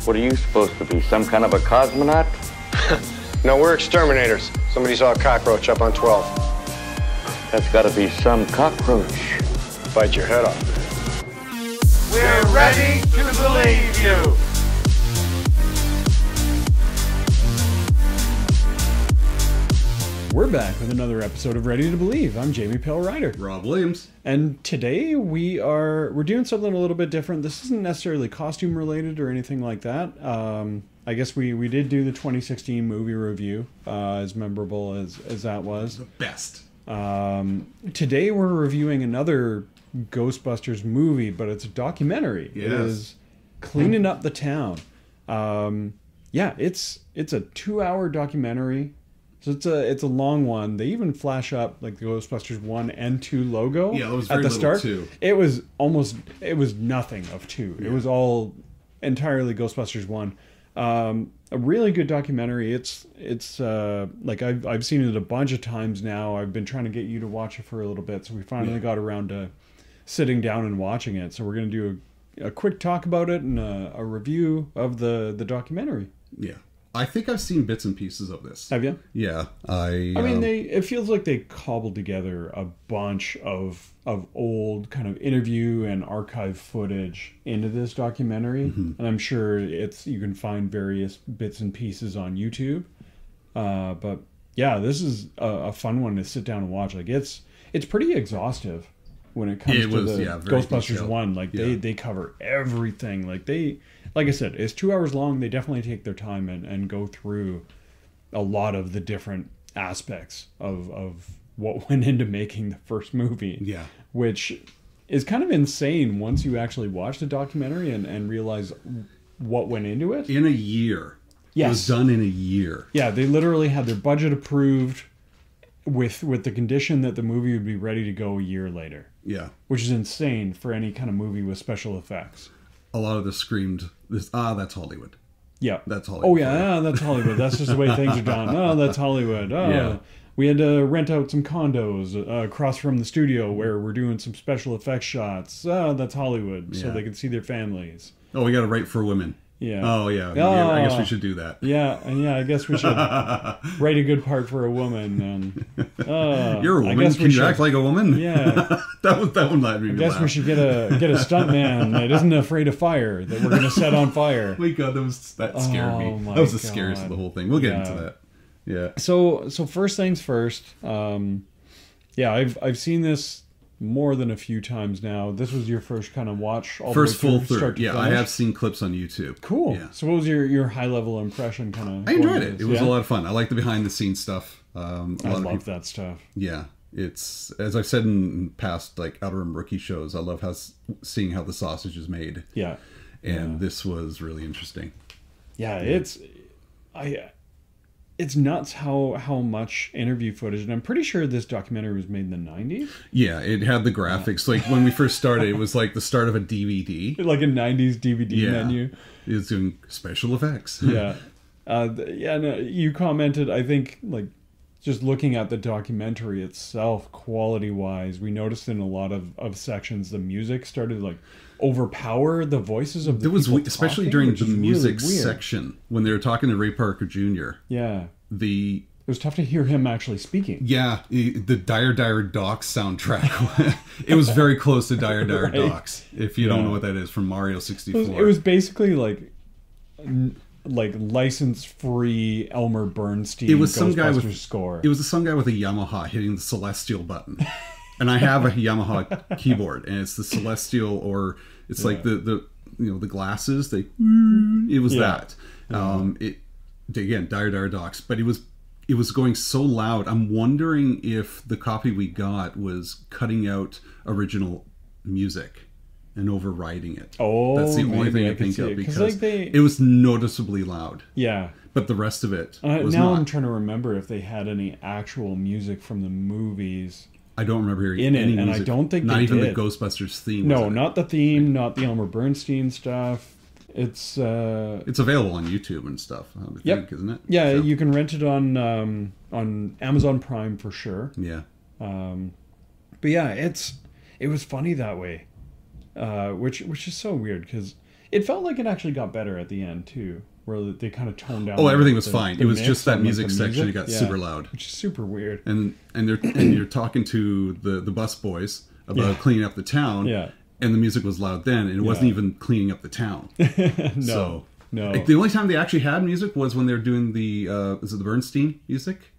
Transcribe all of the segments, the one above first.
What are you supposed to be, some kind of a cosmonaut? No, we're exterminators. Somebody saw a cockroach up on 12. That's gotta be some cockroach. Bite your head off. We're ready to believe you. We're back with another episode of Ready to Believe. I'm Jamie Pale Rider. Rob Williams. And today we're doing something a little bit different. This isn't necessarily costume related or anything like that. I guess we did do the 2016 movie review, as memorable as that was. The best. Today we're reviewing another Ghostbusters movie, but it's a documentary. Yes. It is Cleaning Up the Town. Yeah, it's a 2-hour documentary. So it's a long one. They even flash up like the Ghostbusters 1 and 2 logo. Yeah, it was at very the little start. 2. It was nothing of 2. Yeah. It was all entirely Ghostbusters 1. A really good documentary. It's like I've seen it a bunch of times now. I've been trying to get you to watch it for a little bit, so we finally got around to sitting down and watching it. So we're gonna do a quick talk about it and a review of the documentary. Yeah. I think I've seen bits and pieces of this. Have you? Yeah. I mean, it feels like they cobbled together a bunch of old kind of interview and archive footage into this documentary. Mm-hmm. And I'm sure you can find various bits and pieces on YouTube. But yeah, this is a fun one to sit down and watch. Like it's pretty exhaustive when it comes to the Ghostbusters detailed. 1. Like they cover everything. Like I said, it's 2 hours long. They definitely take their time and go through a lot of the different aspects of what went into making the first movie. Yeah. Which is kind of insane once you actually watch the documentary and realize what went into it. In a year. Yes. It was done in a year. Yeah, they literally had their budget approved with the condition that the movie would be ready to go a year later. Yeah. Which is insane for any kind of movie with special effects. A lot of this screamed, that's Hollywood. Yeah. That's Hollywood. Oh, yeah, that's Hollywood. That's just the way things are done. Oh, that's Hollywood. Oh, yeah. We had to rent out some condos across from the studio where we're doing some special effects shots. Oh, that's Hollywood. So they can see their families. Oh, we got to write for women. Yeah. Oh, yeah. Oh, I guess we should do that. Yeah, I guess we should write a good part for a woman. And you're a woman. Can you act like a woman? Yeah. that one let me I guess laugh. we should get a stunt man that isn't afraid of fire, that we're going to set on fire. My God, that scared me. That was the scariest of the whole thing. We'll get into that. Yeah. So first things first. I've seen this more than a few times now. This was your first kind of watch. First full through. Yeah, I have seen clips on YouTube. Cool. Yeah. So what was your high level impression? I enjoyed it. It was a lot of fun. I like the behind the scenes stuff. I love that stuff. Yeah. It's, as I've said in past like Outer Rim Rookie shows, I love seeing how the sausage is made. Yeah. And this was really interesting. Yeah, it's nuts how much interview footage, and I'm pretty sure this documentary was made in the 90s. Yeah, it had the graphics. Like when we first started, it was like the start of a DVD. Like a 90s DVD menu. It was doing special effects. Yeah. No, you commented, I think, like, just looking at the documentary itself, quality-wise, we noticed in a lot of sections the music started to, like, overpower the voices of the people especially talking, during the music really section when they were talking to Ray Parker Jr. Yeah. It was tough to hear him actually speaking. Yeah, the Dire Docks soundtrack. It was very close to Dire Docks, if you don't know what that is, from Mario 64. It was basically like license-free Elmer Bernstein. It was some guy with score. It was some guy with a Yamaha hitting the Celestial button. And I have a Yamaha keyboard, and it's the Celestial, or it's like the glasses. It was that. Again, Dire Docks, but it was going so loud. I'm wondering if the copy we got was cutting out original music and overriding it. Oh, that's the only thing I think of, because it was noticeably loud. Yeah, but the rest of it was now not. I'm trying to remember if they had any actual music from the movies. I don't remember hearing in any it, and music. I don't think not they even did. The Ghostbusters theme. No, not the theme, not the Elmer Bernstein stuff. It's available on YouTube and stuff. I think, isn't it? Yeah, you can rent it on Amazon Prime for sure. Yeah. But yeah, it was funny that way, which is so weird because It felt like it actually got better at the end too, where they kind of toned down. Oh, everything was fine. It was mix just that on, music the section that got super loud, which is super weird. And you're talking to the bus boys about cleaning up the town. Yeah. And the music was loud then, and it wasn't even cleaning up the town. No. Like, the only time they actually had music was when they were doing the is it the Bernstein music,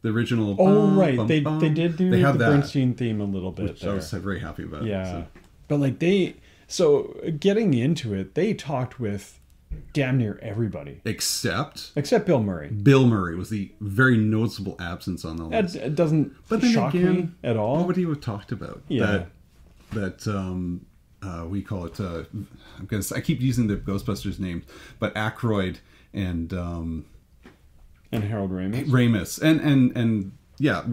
the original. Oh right, they did do the that. Bernstein theme a little bit. Which I was very happy about. Yeah, so. but like getting into it, they talked with damn near everybody except Bill Murray. Bill Murray was the very noticeable absence on the list. It doesn't shock me at all. What would he have talked about? Yeah. That we call it. I keep using the Ghostbusters name, but Aykroyd and Harold Ramis. And yeah,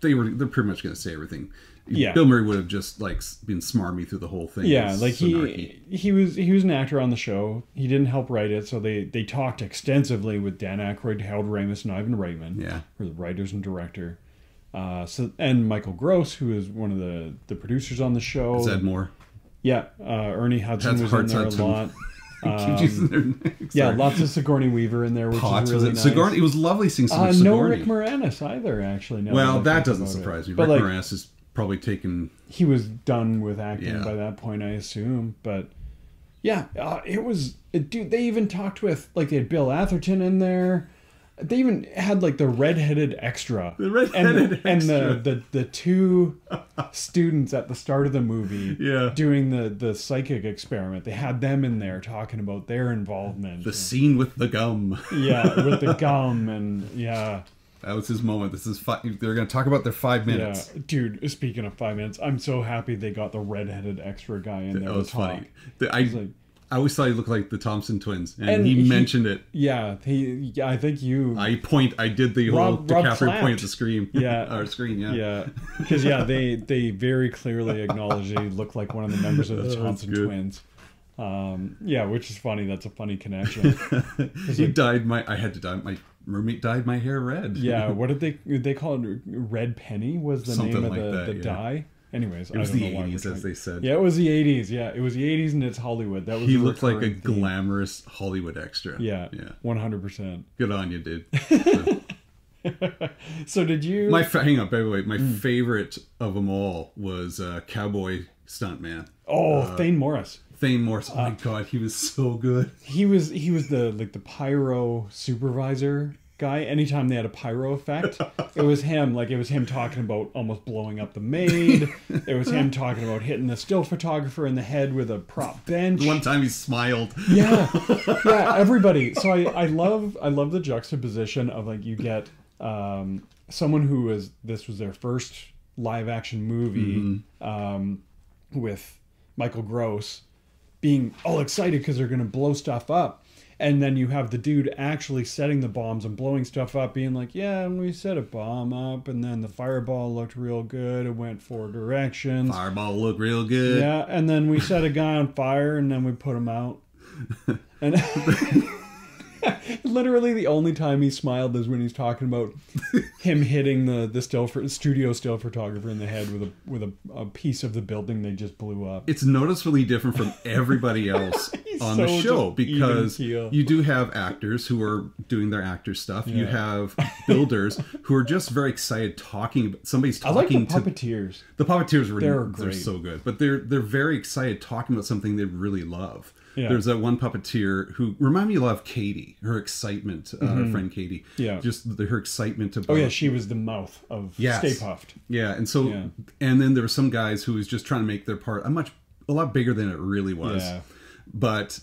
they're pretty much going to say everything. Yeah. Bill Murray would have just like been smarmy through the whole thing. Yeah, like he was an actor on the show. He didn't help write it, so they talked extensively with Dan Aykroyd, Harold Ramis, and Ivan Reitman. Yeah, who are the writers and director. And Michael Gross, who is one of the producers on the show. Zed Moore. Yeah, Ernie Hudson was in there a lot. Keep using their names. Yeah, lots of Sigourney Weaver in there, which is really nice. Sigourney, it was lovely seeing some Sigourney. No Rick Moranis either, actually. Well, that doesn't surprise me. Rick Moranis is probably taken... He was done with acting by that point, I assume. But yeah, it was... Dude, they even talked with... Like, they had Bill Atherton in there. They even had like the redheaded extra. The redheaded extra. And the two students at the start of the movie doing the psychic experiment. They had them in there talking about their involvement. The scene with the gum. Yeah, with the gum and yeah. That was his moment. This is they're going to talk about their 5 minutes. Yeah, dude, speaking of 5 minutes, I'm so happy they got the redheaded extra guy in there. That was funny. I always thought he looked like the Thompson twins, and he mentioned it. Yeah, I think you. I did the whole DiCaprio point at the screen. Yeah, our screen. Yeah, yeah, because they very clearly acknowledge he looked like one of the members of the Thompson twins. Yeah, which is funny. That's a funny connection. He dyed my. I had to dye my roommate dyed my hair red. Yeah, what did they call it? Red Penny was the Something name of like the dye. Anyways, it was the 80s, as they said. Yeah, it was the 80s. Yeah, it was the 80s, and it's Hollywood. That was he looked like a glamorous Hollywood extra. Yeah, 100%. Good on you, dude. So did you? Hang on, by the way, my favorite of them all was Cowboy Stuntman. Oh, Thane Morris. Thane Morris. Oh my god, he was so good. He was the pyro supervisor guy. Anytime they had a pyro effect, it was him. Like, it was him talking about almost blowing up the maid. It was him talking about hitting the still photographer in the head with a prop bench. One time he smiled. Yeah, everybody. So I love the juxtaposition of, like, you get someone this was their first live action movie with Michael Gross being all excited because they're going to blow stuff up. And then you have the dude actually setting the bombs and blowing stuff up, being like, yeah, and we set a bomb up, and then the fireball looked real good. It went 4 directions. Fireball looked real good. Yeah, and then we set a guy on fire, and then we put him out. And literally the only time he smiled is when he's talking about him hitting the studio still photographer in the head with a piece of the building they just blew up. It's noticeably different from everybody else on the show, because you do have actors who are doing their actor stuff. You have builders who are just very excited talking. Somebody's talking. I like the puppeteers. The puppeteers they're so good, but they're very excited talking about something they really love. Yeah. There's that one puppeteer who reminded me a lot of Katie, her excitement, her friend Katie. Yeah. Just her excitement about... Oh, yeah, she was the mouth of Stay Puft. Yeah, and so... Yeah. And then there were some guys who was just trying to make their part a lot bigger than it really was. Yeah. But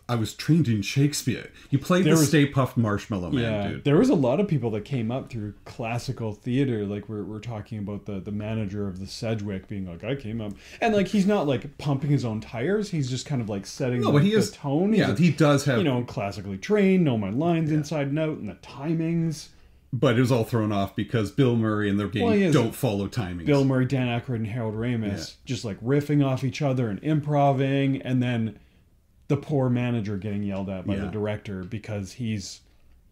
I was trained in Shakespeare. You played Stay Puft Marshmallow Man, dude. There was a lot of people that came up through classical theater. Like, we're talking about the manager of the Sedgwick being like, I came up. And, like, he's not, like, pumping his own tires. He's just kind of, like, setting the tone. Yeah, he does have... You know, classically trained, know my lines inside and out, and the timings. But it was all thrown off because Bill Murray and their game don't follow timings. Bill Murray, Dan Aykroyd, and Harold Ramis just, like, riffing off each other and improvising, and then the poor manager getting yelled at by the director because he's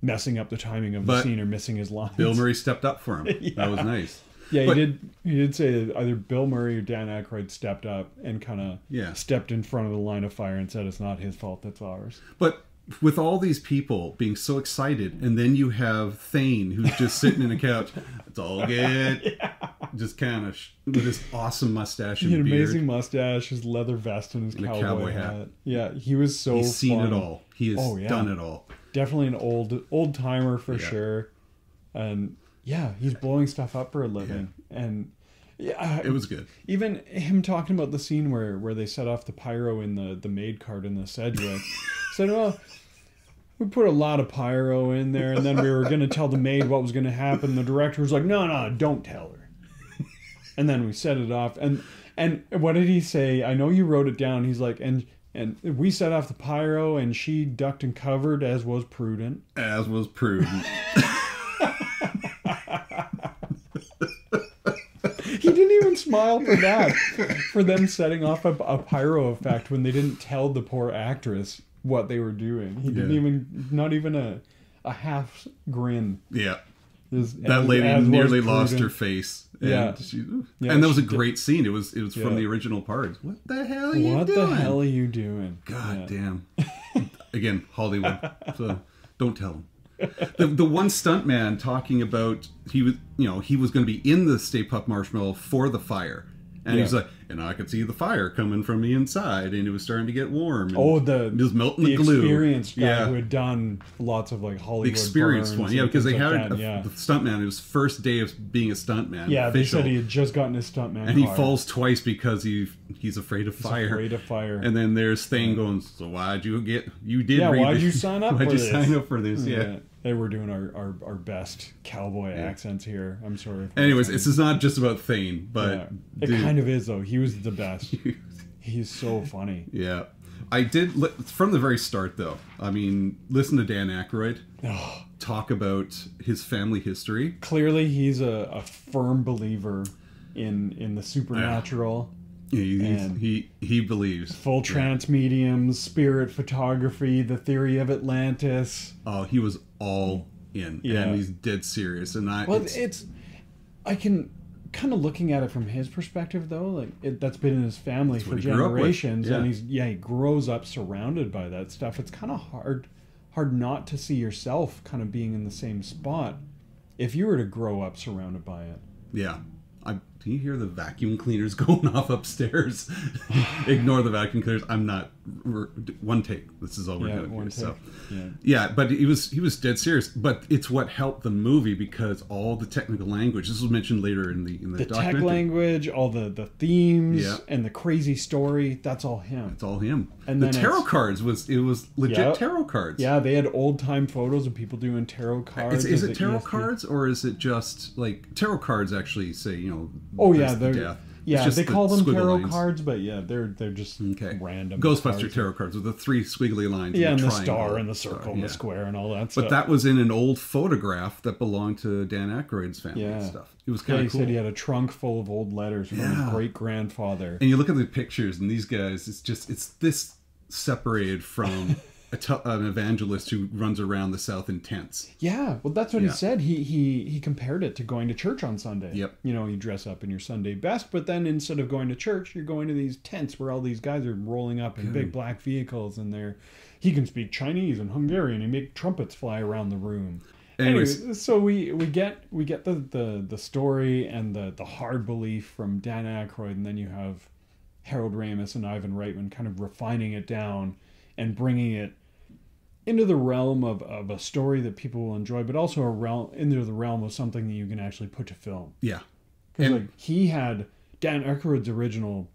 messing up the timing of the scene or missing his lines. Bill Murray stepped up for him. That was nice. Yeah, he did say that either Bill Murray or Dan Aykroyd stepped up and kind of stepped in front of the line of fire and said it's not his fault, that's ours. But with all these people being so excited, and then you have Thane who's just sitting in a couch, it's all good, just kind of with his awesome mustache and an beard. amazing mustache, his leather vest, and his cowboy hat. Yeah, he was so. He's seen fun. it all. He has done it all. Definitely an old timer for sure, and he's blowing stuff up for a living, and it was good. Even him talking about the scene where they set off the pyro in the maid cart in the Sedgwick. Said, well, we put a lot of pyro in there, and then we were going to tell the maid what was going to happen. The director was like, no, don't tell her. And then we set it off. And what did he say? I know you wrote it down. He's like, and we set off the pyro, and she ducked and covered, as was prudent. As was prudent. He didn't even smile for that. For them setting off a pyro effect when they didn't tell the poor actress what they were doing. He didn't even, not even a half grin. Yeah. That lady nearly lost her face. And and that was a great scene. It was from the original part. What the hell are you doing? What the hell are you doing? God damn. Again, Hollywood. So don't tell him. The one stuntman talking about he was going to be in the Stay Puft Marshmallow for the fire. And he's like, and I could see the fire coming from the inside, and it was starting to get warm. And it was melting the glue. Experienced guy who had done lots of like Hollywood. The experienced one, because they had the stuntman. It was first day of being a stuntman. Yeah, they said he had just gotten his stuntman, and he falls twice because he's afraid of fire. Afraid of fire. And then there's Thane going, so why'd you get? You did. Yeah, why'd you sign up? Why'd you sign up for this? Yeah. They were doing our best cowboy accents here. I'm sorry. Anyways, this is not just about Thane, but it kind of is though. He was the best. He's so funny. Yeah, I did from the very start though. I mean, listen to Dan Aykroyd talk about his family history. Clearly, he's a firm believer in the supernatural. He believes full trance mediums, spirit photography, the theory of Atlantis. Oh, he was all in, and he's dead serious. And I can kind of looking at it from his perspective though, like that's been in his family for generations, and he grows up surrounded by that stuff. It's kind of hard not to see yourself kind of being in the same spot if you were to grow up surrounded by it. Yeah. Do you hear the vacuum cleaners going off upstairs? Ignore the vacuum cleaners. I'm not. One take. This is all we're doing here. So, but he was dead serious. But it's what helped the movie because all the technical language. This was mentioned later in the documentary. Tech language, all the themes, and the crazy story. That's all him. It's all him. And the tarot cards was legit tarot cards. Yeah, they had old time photos of people doing tarot cards. Is it tarot cards or is it just like tarot cards? Actually, say they call them tarot cards, but they're just random. Ghostbusters tarot cards with the three squiggly lines. Yeah, and the star and the circle and the square and all that stuff. But that was in an old photograph that belonged to Dan Aykroyd's family and stuff. It was kind of cool. He said he had a trunk full of old letters from his great-grandfather. And you look at the pictures, and these guys, it's this separated from an evangelist who runs around the South in tents. Yeah, well, that's what he said. He compared it to going to church on Sunday. Yep. You dress up in your Sunday best, but then instead of going to church, you're going to these tents where all these guys are rolling up in big black vehicles, and he can speak Chinese and Hungarian and make trumpets fly around the room. Anyways, so we get the story and the hard belief from Dan Aykroyd, and then you have Harold Ramis and Ivan Reitman kind of refining it down and bringing it into the realm of a story that people will enjoy, but also into the realm of something that you can actually put to film. Yeah. Because he had Dan Aykroyd's original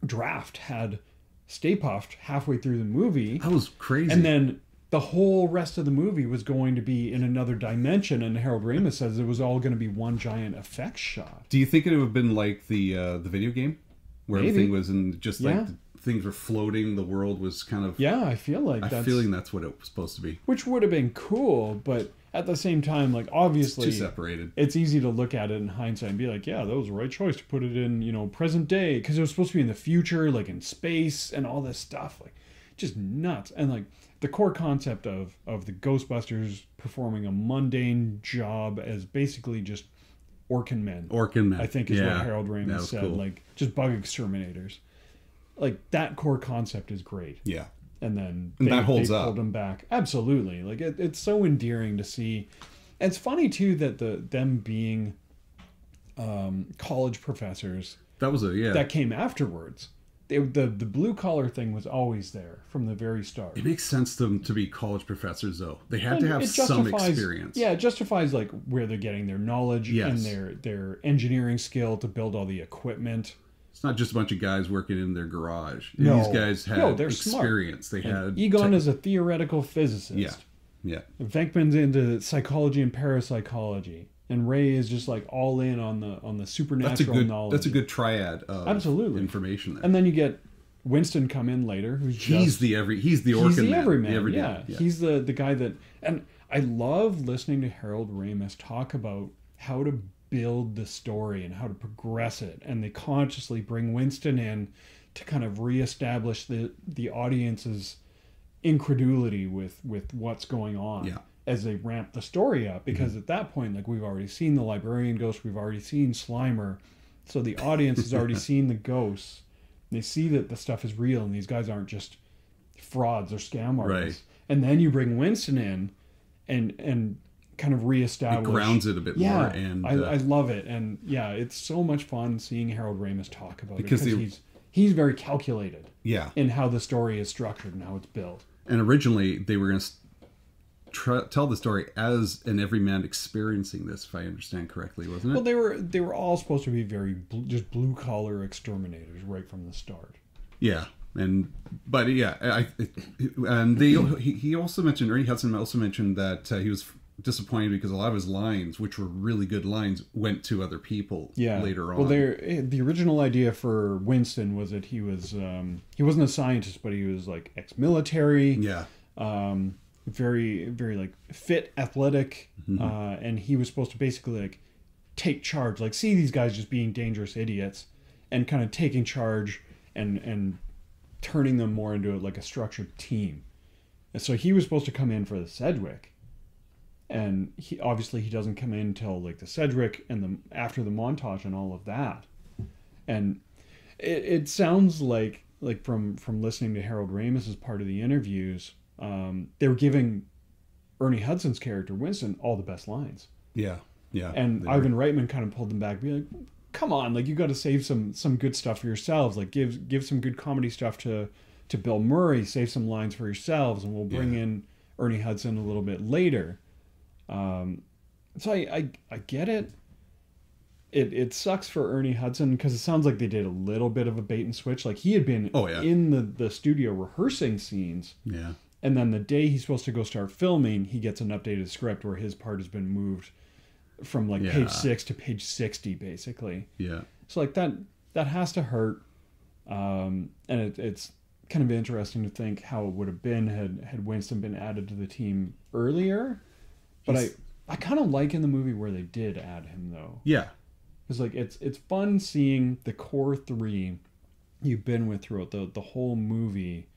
draft had Stay Puft halfway through the movie. That was crazy. And then the whole rest of the movie was going to be in another dimension, and Harold Ramis says it was all going to be one giant effects shot. Do you think it would have been like the video game? Where everything was in just like things were floating, the world was kind of... Yeah, I feel like I'm feeling that's what it was supposed to be. Which would have been cool, but at the same time, like, obviously... It's too separated. It's easy to look at it in hindsight and be like, yeah, that was the right choice to put it in, present day, because it was supposed to be in the future, like in space and all this stuff. Like, just nuts. And, like, the core concept of the Ghostbusters performing a mundane job as basically just Orkin Men. Orkin Men, I think is what Harold Ramis said. Cool. Like just bug exterminators. Like that core concept is great. Yeah. And then that holds they up. pulled them back. Absolutely. Like it's so endearing to see. And it's funny too that them being college professors that came afterwards. The blue collar thing was always there from the very start. It makes sense to them to be college professors, though. They had to have some experience. Yeah, it justifies like where they're getting their knowledge and their engineering skill to build all the equipment. It's not just a bunch of guys working in their garage. No. These guys had they're experience. Smart. They had Egon is a theoretical physicist. Yeah. Venkman's into psychology and parapsychology. And Ray is just like all in on the supernatural knowledge. That's a good triad of information there. And then you get Winston come in later, who's he's the Orkin Man. Everyman. Yeah. He's the guy that, and I love listening to Harold Ramis talk about how to build the story and how to progress it, and they consciously bring Winston in to kind of reestablish the audience's incredulity with what's going on. Yeah. As they ramp the story up, because at that point, like we've already seen the librarian ghost, we've already seen Slimer, so the audience has already seen the ghosts. They see that the stuff is real, and these guys aren't just frauds or scam artists. Right. And then you bring Winston in, and kind of reestablish. It grounds it a bit more, and I love it, and it's so much fun seeing Harold Ramis talk about it because he's very calculated. Yeah. In how the story is structured and how it's built. And originally they were going to tell the story as an everyman experiencing this, if I understand correctly, wasn't it? Well, they were all supposed to be very just blue collar exterminators right from the start. Yeah, and he also mentioned, Ernie Hudson also mentioned that he was disappointed because a lot of his lines, which were really good lines, went to other people later on. Well, the original idea for Winston was that he wasn't a scientist, but he was like ex-military. Yeah. Very, very like fit, athletic, and he was supposed to basically like take charge, like see these guys just being dangerous idiots, and kind of taking charge and turning them more into like a structured team. And so he was supposed to come in for the Sedgwick, and he doesn't come in until like the Sedgwick and after the montage and all of that. And it sounds like from listening to Harold Ramis as part of the interviews. They were giving Ernie Hudson's character Winston all the best lines. Yeah. And Ivan Reitman kind of pulled them back, be like, "Come on, like you got to save some good stuff for yourselves. Like give some good comedy stuff to Bill Murray. Save some lines for yourselves, and we'll bring in Ernie Hudson a little bit later." So I get it. It sucks for Ernie Hudson because it sounds like they did a little bit of a bait and switch. Like he had been in the studio rehearsing scenes. Yeah. And then the day he's supposed to go start filming, he gets an updated script where his part has been moved from like page 6 to page 60, basically. Yeah. So like that has to hurt. And it's kind of interesting to think how it would have been had Winston been added to the team earlier. But I kind of like in the movie where they did add him though. Yeah. Because like it's fun seeing the core three you've been with throughout the whole movie.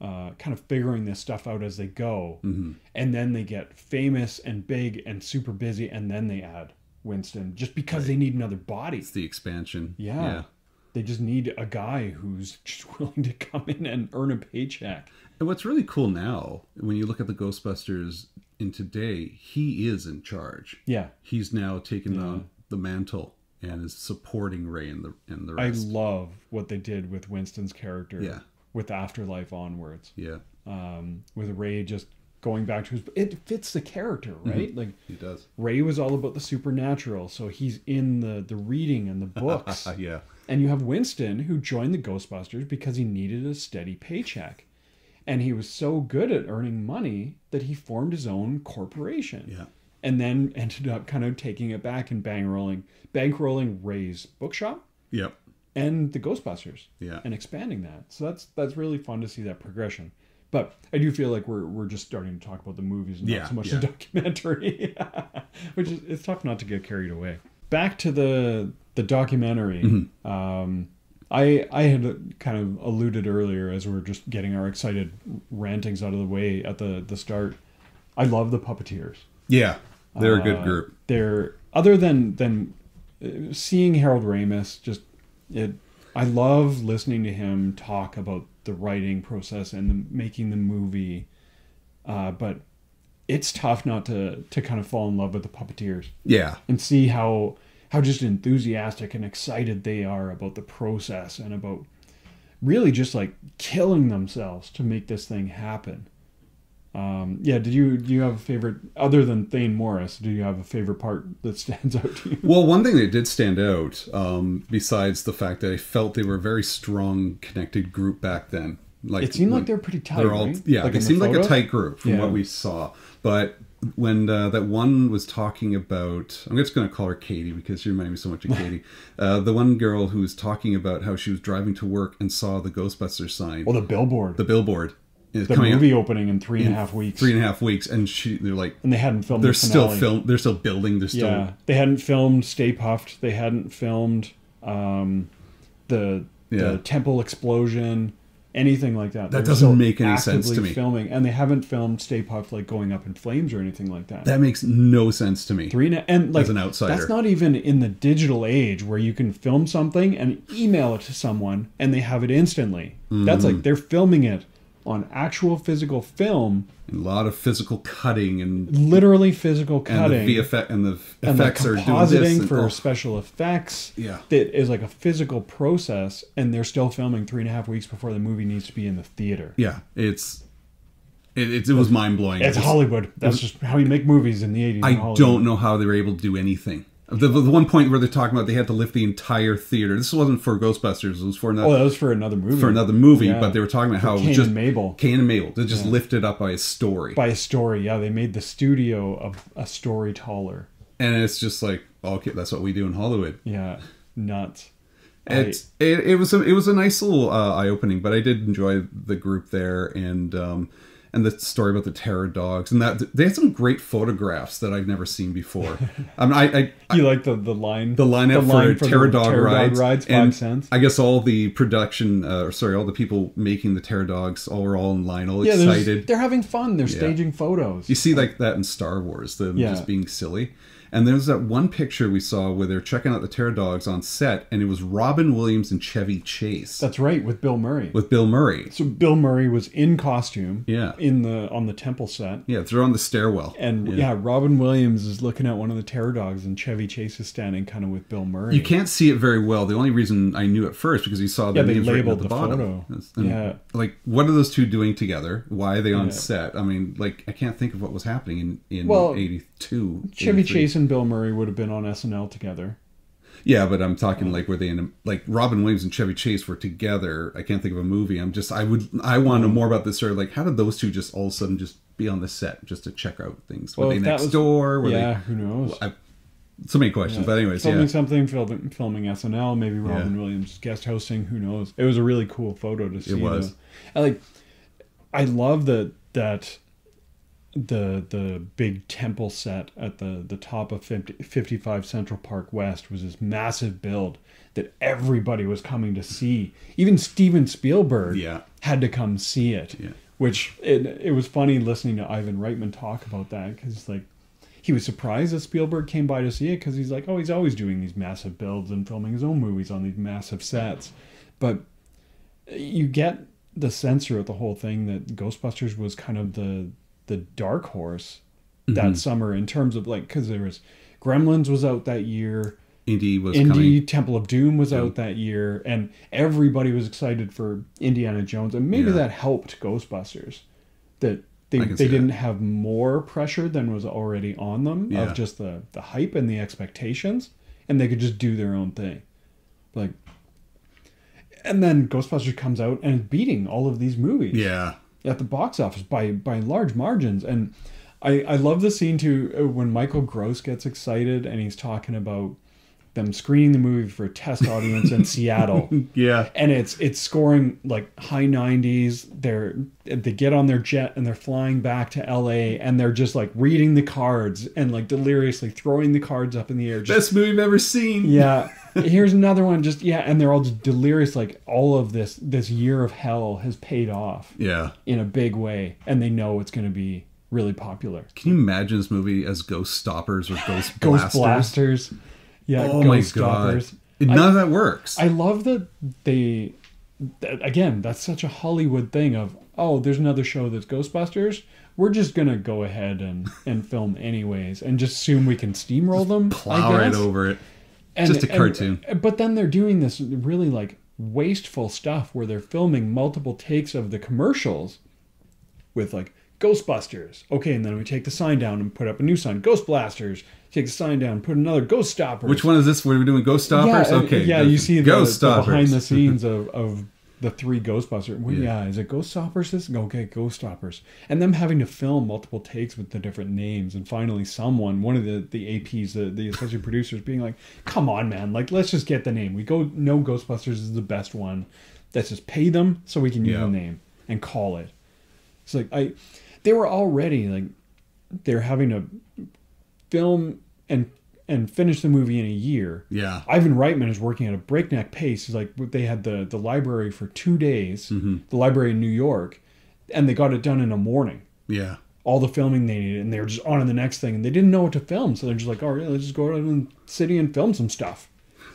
Kind of figuring this stuff out as they go, and then they get famous and big and super busy, and then they add Winston just because they need another body. It's the expansion. Yeah. They just need a guy who's just willing to come in and earn a paycheck. And what's really cool now, when you look at the Ghostbusters in today, he is in charge. Yeah, he's now taken the mantle and is supporting Ray and the rest. I love what they did with Winston's character. Yeah. With Afterlife onwards. Yeah. With Ray just going back to it fits the character, right? Like he does. Ray was all about the supernatural, so he's in the reading and the books. Yeah. And you have Winston who joined the Ghostbusters because he needed a steady paycheck. And he was so good at earning money that he formed his own corporation. Yeah. And then ended up kind of taking it back and bankrolling Ray's bookshop. Yep. And the Ghostbusters, and expanding that. So that's really fun to see that progression. But I do feel like we're just starting to talk about the movies and not so much the documentary, which is it's tough not to get carried away. Back to the documentary. I had kind of alluded earlier as we're just getting our excited rantings out of the way at the start. I love the puppeteers. Yeah, they're a good group. They're other than seeing Harold Ramis, I love listening to him talk about the writing process and making the movie, but it's tough not to kind of fall in love with the puppeteers. Yeah. And see how just enthusiastic and excited they are about the process and about really just like killing themselves to make this thing happen. Do you have a favorite, other than Thane Morris, do you have a favorite part that stands out to you? Well, one thing that did stand out, besides the fact that I felt they were a very strong, connected group back then. Like, it seemed like they're pretty tight, right? Yeah, like they seemed like a tight group from what we saw. But when that one was talking about, I'm just going to call her Katie because she reminded me so much of Katie. The one girl who was talking about how she was driving to work and saw the Ghostbusters sign. Well, the billboard. The billboard. The movie opening in 3.5 weeks. 3.5 weeks, and they're like, and they hadn't filmed. They're still They're still building. They're still. Yeah, they hadn't filmed Stay Puft. They hadn't filmed the temple explosion, anything like that. That doesn't make any sense to me. Filming, and they haven't filmed Stay Puft like going up in flames or anything like that. That makes no sense to me. And like, as an outsider, that's not even in the digital age where you can film something and email it to someone and they have it instantly. That's like they're filming it on actual physical film. A lot of physical cutting and literally physical cutting, and the effects are doing this for special effects. Yeah, that is like a physical process, and they're still filming 3.5 weeks before the movie needs to be in the theater. Yeah, it was mind blowing. It's Hollywood. That's just how you make movies in the 80s. I don't know how they were able to do anything. The one point where they're talking about they had to lift the entire theater. This wasn't for Ghostbusters. It was for another. Oh, that was for another movie. For another movie, yeah. But they were talking about how it was just Mabel. Cain and Mabel. They just lifted up by a story. By a story, yeah. They made the studio a story taller. And it's just like, okay, that's what we do in Hollywood. Yeah, nuts. It was a nice little eye opening, but I did enjoy the group there and the story about the terror dogs, and that they had some great photographs that I've never seen before. You like the line? The lineup for terror dog rides, 5 cents. I guess all the production, all the people making the terror dogs, were all in line, all excited. They're having fun. They're staging photos. You see like that in Star Wars, them just being silly. And there's that one picture we saw where they're checking out the terror dogs on set, and it was Robin Williams and Chevy Chase. That's right, with Bill Murray. So Bill Murray was in costume. Yeah. On the temple set. Yeah, they're on the stairwell. And Robin Williams is looking at one of the terror dogs, and Chevy Chase is standing kind of with Bill Murray. You can't see it very well. The only reason I knew at first because you saw the names written at the bottom. Photo. Like, what are those two doing together? Why are they on set? I mean, like, I can't think of what was happening in 82. Chevy Chase and Bill Murray would have been on SNL together. Yeah, but I'm talking like were they in like Robin Williams and Chevy Chase were together. I can't think of a movie. I want to know more about this story. Like, how did those two just all of a sudden just be on the set just to check out things? Were they next door? Were they, who knows? So many questions, but anyways, filming SNL, maybe Robin Williams guest hosting. Who knows? It was a really cool photo to see. It was. I love that the big temple set at the top of 55 Central Park West was this massive build that everybody was coming to see. Even Steven Spielberg had to come see it. Yeah. Which it was funny listening to Ivan Reitman talk about that, because like he was surprised that Spielberg came by to see it, because he's like, oh, he's always doing these massive builds and filming his own movies on these massive sets. But you get the sense throughout the whole thing that Ghostbusters was kind of the dark horse that summer, in terms of like, because there was Gremlins was out that year, Indy Temple of Doom was out that year, and everybody was excited for Indiana Jones, and maybe that helped Ghostbusters, that they didn't have more pressure than was already on them of just the hype and the expectations, and they could just do their own thing. Like, and then Ghostbusters comes out and is beating all of these movies. Yeah. At the box office by large margins. And I love the scene too when Michael Gross gets excited and he's talking about them screening the movie for a test audience in Seattle. Yeah. And it's scoring like high 90s. They get on their jet and they're flying back to LA, and they're just like reading the cards and like deliriously throwing the cards up in the air. Best movie I've ever seen. Yeah. Here's another one. And they're all just delirious. Like, all of this year of hell has paid off. Yeah. In a big way. And they know it's going to be really popular. Can you imagine this movie as Ghost Stoppers or Ghost Ghost Blasters? Blasters. Yeah, Oh Ghost my Stoppers. God. None of that works. I love that again, that's such a Hollywood thing of, oh, there's another show that's Ghostbusters. We're just going to go ahead and film anyways and just assume we can steamroll them. Plow right over it. Just a cartoon. But then they're doing this really like wasteful stuff where they're filming multiple takes of the commercials with like Ghostbusters. Okay, and then we take the sign down and put up a new sign. Ghost Blasters. Take the sign down, put another Ghost Stoppers. Which one is this? Were we doing Ghost Stoppers? Yeah, okay. Yeah, you see the behind the Stoppers. scenes of the 3 Ghostbusters. Well, yeah, is it Ghost Stoppers? Okay, Ghost Stoppers. And them having to film multiple takes with the different names. And finally one of the APs, the associate producers being like, come on, man. Like, let's just get the name. We know Ghostbusters is the best one. Let's just pay them so we can use the name and call it. It's like, they were already, like, they're having to film and finish the movie in a year. Yeah. Ivan Reitman is working at a breakneck pace. It's like they had the library for 2 days, the library in New York, and they got it done in a morning. Yeah. All the filming they needed, and they were just on to the next thing, and they didn't know what to film, so they're just like, all right, let's just go out in the city and film some stuff.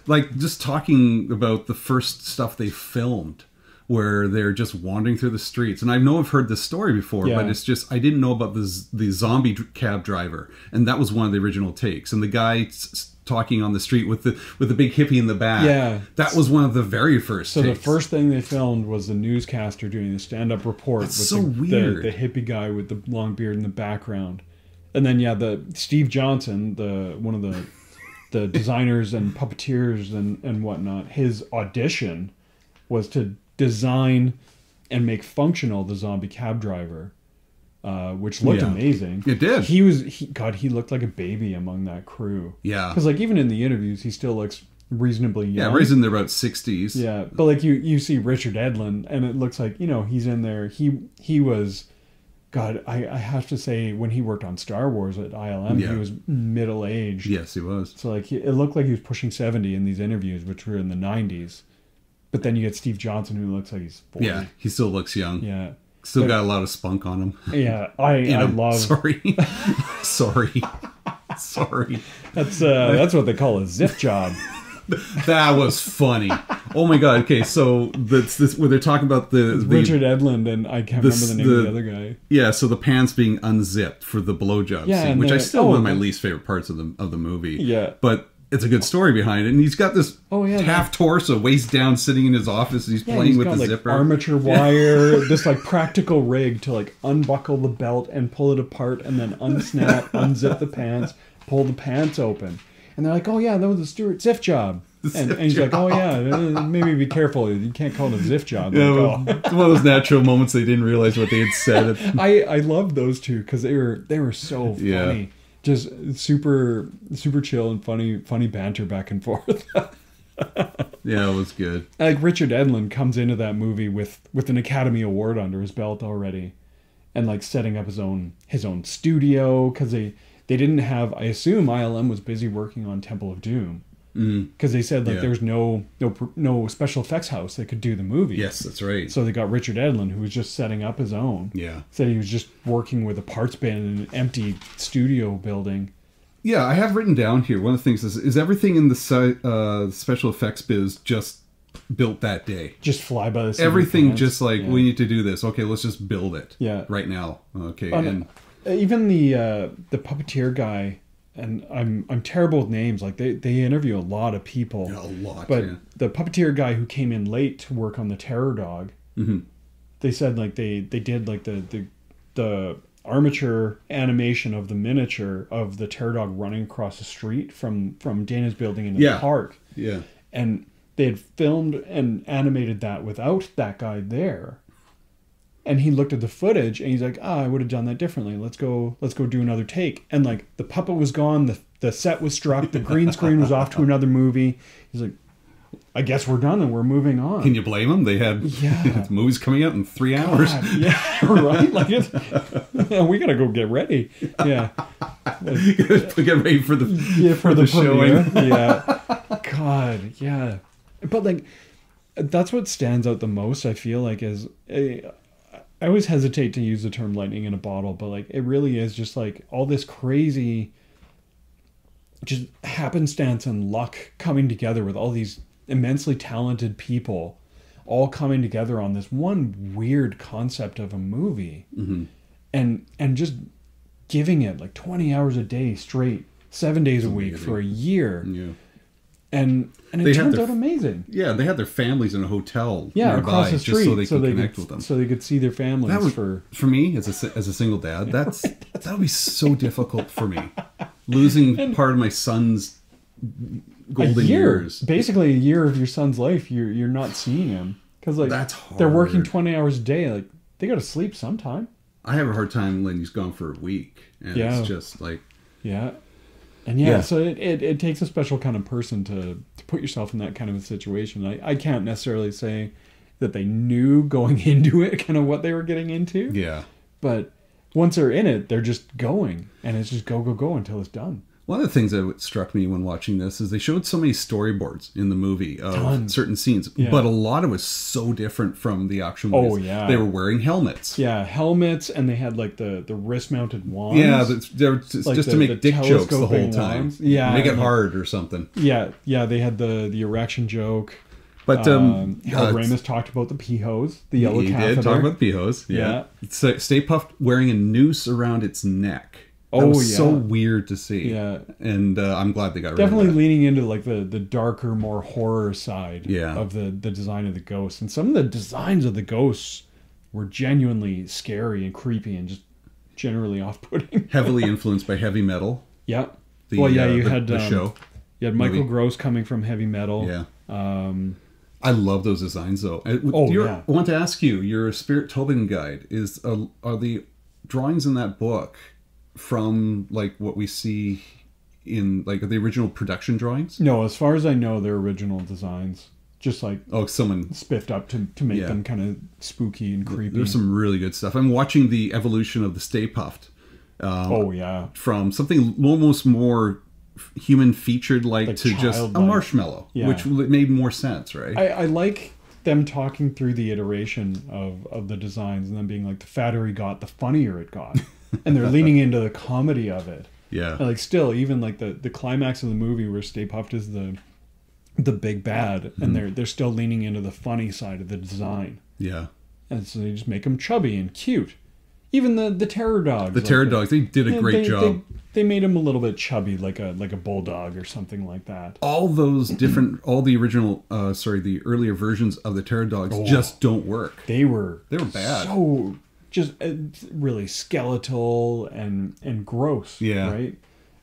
Like, just talking about the first stuff they filmed, where they're just wandering through the streets. And I know I've heard this story before, but it's just, I didn't know about the zombie cab driver. And that was one of the original takes. And the guy talking on the street with the big hippie in the back. Yeah. That was one of the very first takes. The first thing they filmed was the newscaster doing the stand-up report. That's with so weird. The hippie guy with the long beard in the background. And then, the Steve Johnson, one of the designers and puppeteers and whatnot, his audition was to design and make functional the zombie cab driver, which looked amazing. It did. He looked like a baby among that crew. Yeah, because like even in the interviews, he still looks reasonably young. Yeah, raised in their about 60s. Yeah, but like you see Richard Edlund, and it looks like he's in there. He was, God, I have to say, when he worked on Star Wars at ILM, he was middle aged. Yes, he was. So like it looked like he was pushing 70 in these interviews, which were in the 90s. But then you get Steve Johnson, who looks like he's 40. Yeah, he still looks young. Yeah. Still got a lot of spunk on him. Yeah, I love... Sorry. Sorry. That's what they call a zip job. That was funny. Oh my God. Okay, so this where they're talking about the Richard Edlund, and I can't remember the name of the other guy. Yeah, so the pants being unzipped for the blowjob scene, which I still one of my least favorite parts of the movie. Yeah. But it's a good story behind it, and he's got this half torso, waist down, sitting in his office, and he's playing with the like zipper, armature wire, this like practical rig to like unbuckle the belt and pull it apart, and then unsnap, unzip the pants, pull the pants open, and they're like, "Oh yeah, that was a Stuart Ziff job," and he's like, "Oh yeah, maybe be careful, you can't call it a Ziff job." Yeah, like, one of those natural moments they didn't realize what they had said. I loved those two because they were so funny. Yeah. Just super chill and funny banter back and forth. Yeah, it was good. Like Richard Edlund comes into that movie with an Academy Award under his belt already, and like setting up his own studio because they didn't have. I assume ILM was busy working on Temple of Doom because they said like there's no special effects house that could do the movie. Yes, that's right. So they got Richard Edlund, who was just setting up his own. Yeah, said he was just working with a parts bin in an empty studio building. Yeah, I have written down here. One of the things is everything in the special effects biz just built that day. Just fly by the seat. Everything just like we need to do this. Okay, let's just build it. Yeah, right now. Okay, and even the puppeteer guy. And I'm terrible with names. Like they interview a lot of people. Yeah, a lot. But the puppeteer guy who came in late to work on the Terror Dog, they said like they did like the armature animation of the miniature of the Terror Dog running across the street from Dana's building into the park. Yeah. And they had filmed and animated that without that guy there. And he looked at the footage and he's like, I would have done that differently. Let's go do another take. And like the puppet was gone, the set was struck, the green screen was off to another movie. He's like, I guess we're done and we're moving on. Can you blame them? They had the movie's coming out in 3 hours. Yeah, right. Like we gotta go get ready. Yeah, get ready for the showing. Yeah, God, yeah. But like, that's what stands out the most. I feel like is. I always hesitate to use the term lightning in a bottle, but like it really is just like all this crazy just happenstance and luck coming together with all these immensely talented people all coming together on this one weird concept of a movie. Mm-hmm. And just giving it like 20 hours a day straight, 7 days a week for a year. Yeah. And it turns out amazing. Yeah, they had their families in a hotel nearby, across the street, just so they could connect with them. So they could see their families for me, as a single dad, that would be so difficult for me. Losing part of my son's golden years. Basically a year of your son's life, you're not seeing him. Because like that's hard. They're working 20 hours a day. Like they got to sleep sometime. I have a hard time when he's gone for a week. And it's just like... Yeah. And so it takes a special kind of person to put yourself in that kind of a situation. I can't necessarily say that they knew going into it kind of what they were getting into. Yeah. But once they're in it, they're just going. And it's just go until it's done. One of the things that struck me when watching this is they showed so many storyboards in the movie of certain scenes, but a lot of it was so different from the actual movies. Oh, yeah. They were wearing helmets. Yeah, helmets, and they had like the wrist-mounted wands. Yeah, they're just to make dick jokes the whole time. Wands. Yeah. Make it hard or something. Yeah, they had the erection joke. But Harold Ramis talked about the pee-hose, the yellow catheter. He did talk about pee-hose, yeah. So Stay Puft wearing a noose around its neck. That was so weird to see. Yeah. And I'm glad they got rid of that. Definitely leaning into like the darker, more horror side of the design of the ghosts. And some of the designs of the ghosts were genuinely scary and creepy and just generally off-putting. Heavily influenced by heavy metal. Yeah. You had the show. You had Michael Gross coming from heavy metal. Yeah. I love those designs though. I want to ask you, you're a Spirit Tobin guide. Are the drawings in that book from like what we see in like the original production drawings? No, as far as I know, they're original designs. Just like someone spiffed up to make them kind of spooky and creepy. There's some really good stuff. I'm watching the evolution of the Stay Puft. From something almost more human featured like to just a marshmallow, which made more sense, right? I like them talking through the iteration of the designs and then being like, the fatter he got, the funnier it got. And they're leaning into the comedy of it. Yeah. And like still, even like the climax of the movie where Stay Puft is the big bad, and they're still leaning into the funny side of the design. Yeah. And so they just make them chubby and cute. Even the terror dogs. The terror dogs, they did a great job. They made him a little bit chubby, like a bulldog or something like that. All the original, the earlier versions of the terror dogs just don't work. They were bad. So just really skeletal and gross. Yeah. Right?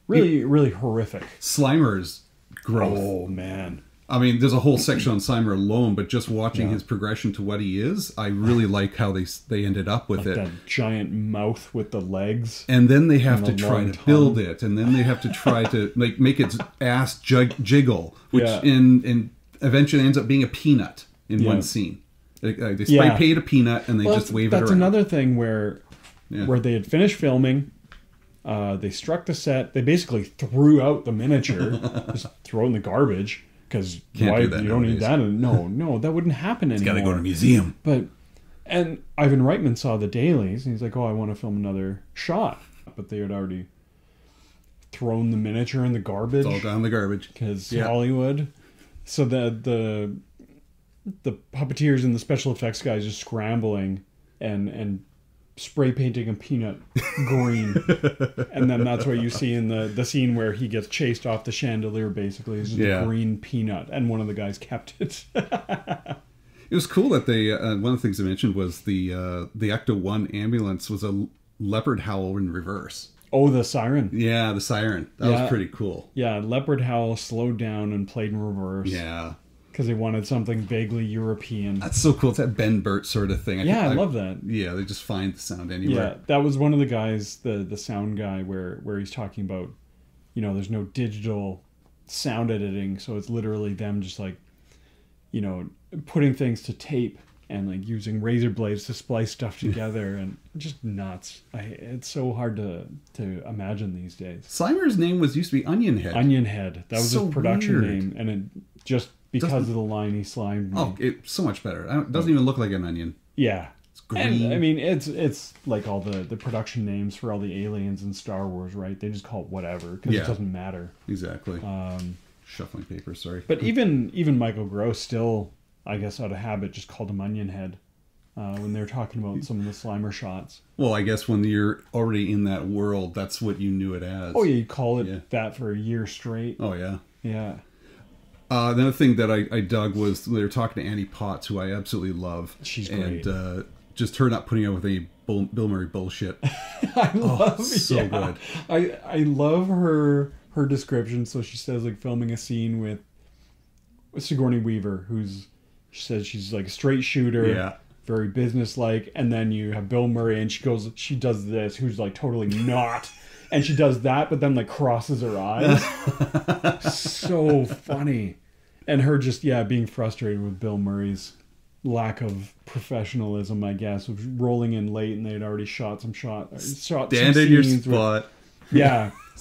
Really horrific. Slimer's growth. Oh, man. I mean, there's a whole section on Slimer alone, but just watching his progression to what he is, I really like how they ended up with it. That giant mouth with the legs. And then they have to try to build it, and then they have to try to make its ass jiggle, which in eventually ends up being a peanut in one scene. They spray paint a peanut and they just wave it around. That's another thing where they had finished filming. They struck the set. They basically threw out the miniature, just throw it in the garbage. Because you don't need that. No, that wouldn't happen anymore. It's got to go to a museum. And Ivan Reitman saw the dailies, and he's like, I want to film another shot. But they had already thrown the miniature in the garbage. It's all down the garbage. Because Hollywood. So the puppeteers and the special effects guys are scrambling and spray painting a peanut green. And then that's what you see in the scene where he gets chased off the chandelier, basically. It's just a green peanut, and one of the guys kept it. It was cool that they, one of the things they mentioned was the Ecto-1 ambulance was a leopard howl in reverse. Oh, the siren. Yeah, the siren. That was pretty cool. Yeah, leopard howl slowed down and played in reverse. Yeah. Because they wanted something vaguely European. That's so cool. It's that Ben Burt sort of thing. I love that. Yeah, they just find the sound anywhere. Yeah, that was one of the guys, the sound guy, where he's talking about, there's no digital sound editing, so it's literally them just like, putting things to tape and like using razor blades to splice stuff together and just nuts. It's so hard to imagine these days. Slimer's name used to be Onion Head. Onion Head. That was his production name, and it just... Because of the line he slimed me. Oh, it's so much better. It doesn't even look like an onion. Yeah. It's green. And I mean, it's like all the production names for all the aliens in Star Wars, right? They just call it whatever because it doesn't matter. Exactly. Shuffling paper, sorry. But even Michael Gross still, I guess, out of habit, just called him Onion Head when they're talking about some of the Slimer shots. Well, I guess when you're already in that world, that's what you knew it as. Oh, yeah, you call it that for a year straight. Oh, yeah. Yeah. Another thing that I dug was they were talking to Annie Potts, who I absolutely love. She's great. And just her not putting up with any Bill Murray bullshit. I love so good. I love her description. So she says, like, filming a scene with Sigourney Weaver, she says she's like a straight shooter, very businesslike, and then you have Bill Murray, and she does this, who's like totally not, and she does that, but then like crosses her eyes. So funny, and her just being frustrated with Bill Murray's lack of professionalism, I guess, of rolling in late, and they had already shot some Stand in your spot.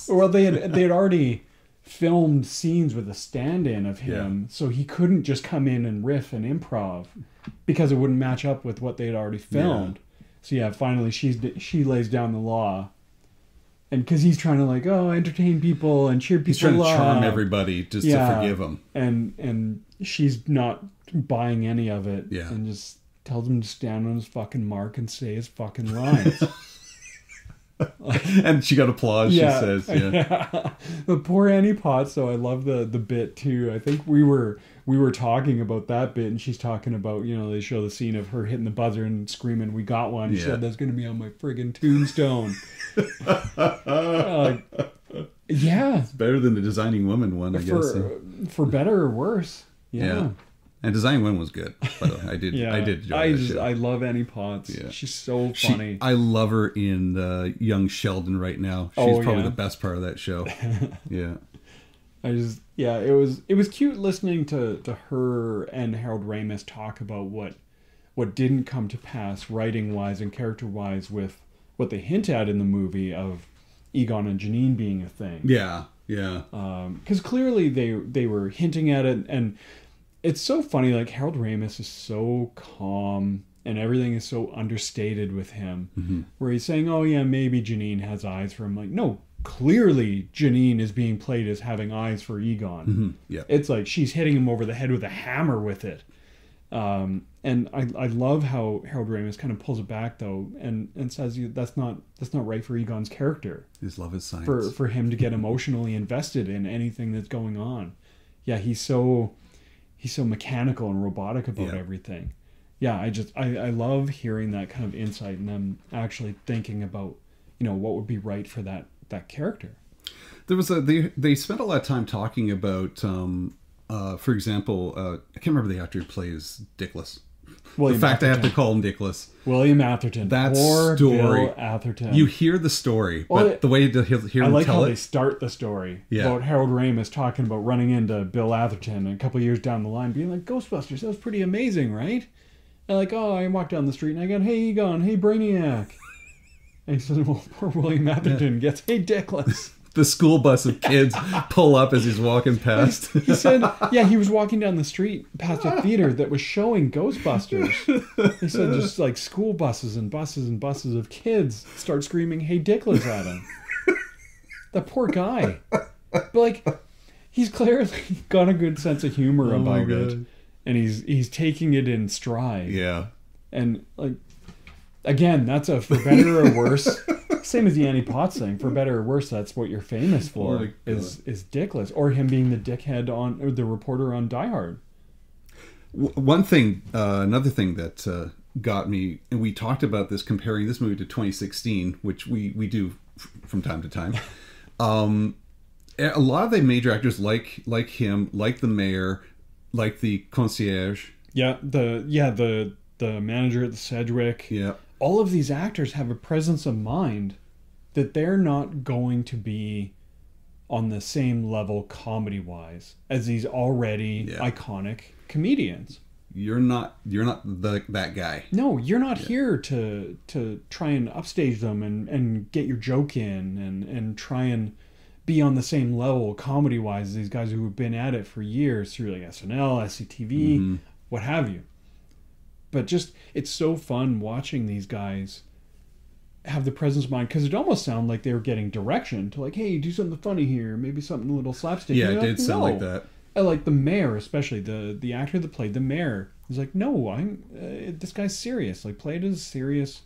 Well, they had already filmed scenes with a stand-in of him, so he couldn't just come in and riff and improv because it wouldn't match up with what they had already filmed. So finally she lays down the law, and because he's trying to like entertain people and cheer people up. He's trying to charm everybody just to forgive him, and she's not buying any of it, and just tells him to stand on his fucking mark and say his fucking lines. And she got applause, she says. But poor Annie Potts, though, I love the bit too. I think we were talking about that bit, and she's talking about, they show the scene of her hitting the buzzer and screaming, "We got one." She said, "That's going to be on my friggin' tombstone." It's better than the Designing Woman one, I guess. For better or worse. Yeah. And Designing Woman was good. By the way, I did enjoy that show. I love Annie Potts. She's so funny. I love her in Young Sheldon right now. She's probably the best part of that show. It was cute listening to her and Harold Ramis talk about what didn't come to pass writing wise and character wise with what they hint at in the movie of Egon and Janine being a thing. Because clearly they were hinting at it, and it's so funny, like Harold Ramis is so calm and everything is so understated with him, where he's saying, "Oh yeah, maybe Janine has eyes for him." Like, no, clearly Janine is being played as having eyes for Egon. It's like she's hitting him over the head with a hammer with it. And I love how Harold Ramis kind of pulls it back though, and says that's not right for Egon's character. His love is science. For him to get emotionally invested in anything that's going on. He's so mechanical and robotic about everything. I love hearing that kind of insight and them actually thinking about, what would be right for that character. There was they spent a lot of time talking about, for example, I can't remember the actor who plays Dickless. I have to call him Dickless. William Atherton. That Poor story. Bill Atherton. You hear the story, but the way to hear I him like tell how it. they start the story about Harold Ramis talking about running into Bill Atherton and a couple of years down the line being like, "Ghostbusters, that was pretty amazing, right?" And like, I walked down the street and I got, "Hey Egon, hey Brainiac." And he says, "Well, poor William Atherton gets, hey Dickless." The school bus of kids pull up as he's walking past. He said, he was walking down the street past a theater that was showing Ghostbusters. He said just like school buses and buses and buses of kids start screaming, "Hey Dickless" at him. That poor guy. But like, he's clearly got a good sense of humor about it. And he's taking it in stride. And like, again, that's a for better or worse. Same as the Annie Potts thing. For better or worse, that's what you're famous for, is Dickless. Or him being the dickhead or the reporter on Die Hard. One thing, another thing that got me, and we talked about this comparing this movie to 2016, which we do from time to time. A lot of the major actors like him, like the mayor, like the concierge. The manager at the Sedgwick. All of these actors have a presence of mind that they're not going to be on the same level comedy-wise as these already iconic comedians. You're not that guy. No, you're not here to try and upstage them and get your joke in and try and be on the same level comedy-wise as these guys who have been at it for years through like SNL, SCTV, what have you. But just, it's so fun watching these guys have the presence of mind, because it almost sounded like they were getting direction to like, hey, do something funny here, maybe something a little slapstick. Yeah, it did sound like that. I like the mayor, especially the actor that played the mayor. He's like, no, this guy's serious. Like, play it as a serious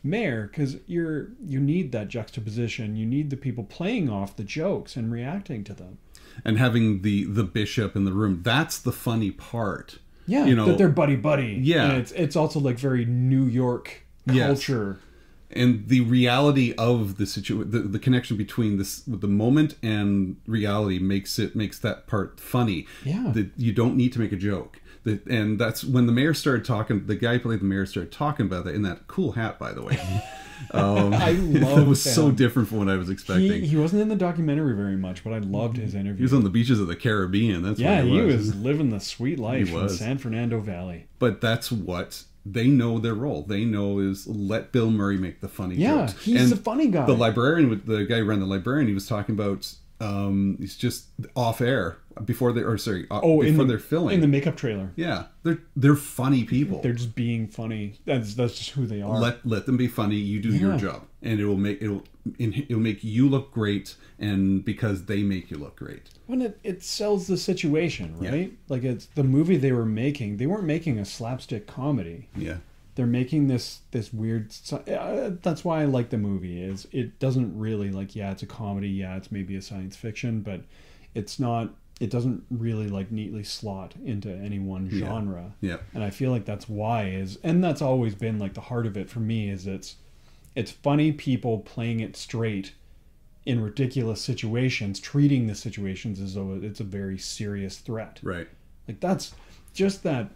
mayor, because you need that juxtaposition. You need the people playing off the jokes and reacting to them, and having the bishop in the room. That's the funny part. Yeah, that they're buddy. Yeah, and it's also like very New York culture. Yes. And the reality of the situation, the connection between this, the moment and reality makes that part funny. Yeah. That you don't need to make a joke. And that's when the mayor started talking, the guy who played the mayor started talking about that in that cool hat, by the way. I love it was so different from what I was expecting. He wasn't in the documentary very much, but I loved his interview. He was on the beaches of the Caribbean. That's what he was living the sweet life in San Fernando Valley. But that's what they know their role. They know is let Bill Murray make the funny jokes. Yeah, he's the funny guy. The librarian, the guy who ran the librarian, he was talking about he's just off air before they're filming in the makeup trailer. Yeah, they're funny people. They're just being funny. That's just who they are. Let them be funny. You do your job, and it'll make you look great, and because they make you look great. When it sells the situation, right? Yeah. Like, it's the movie they were making. They weren't making a slapstick comedy. Yeah. They're making this weird. That's why I like the movie. Is it doesn't really like, yeah, it's a comedy, yeah, it's maybe a science fiction, but it's not. It doesn't really like neatly slot into any one genre. Yeah. And I feel like that's why and that's always been like the heart of it for me. Is it's funny people playing it straight in ridiculous situations, treating the situations as though it's a very serious threat. Right. Like, that's just that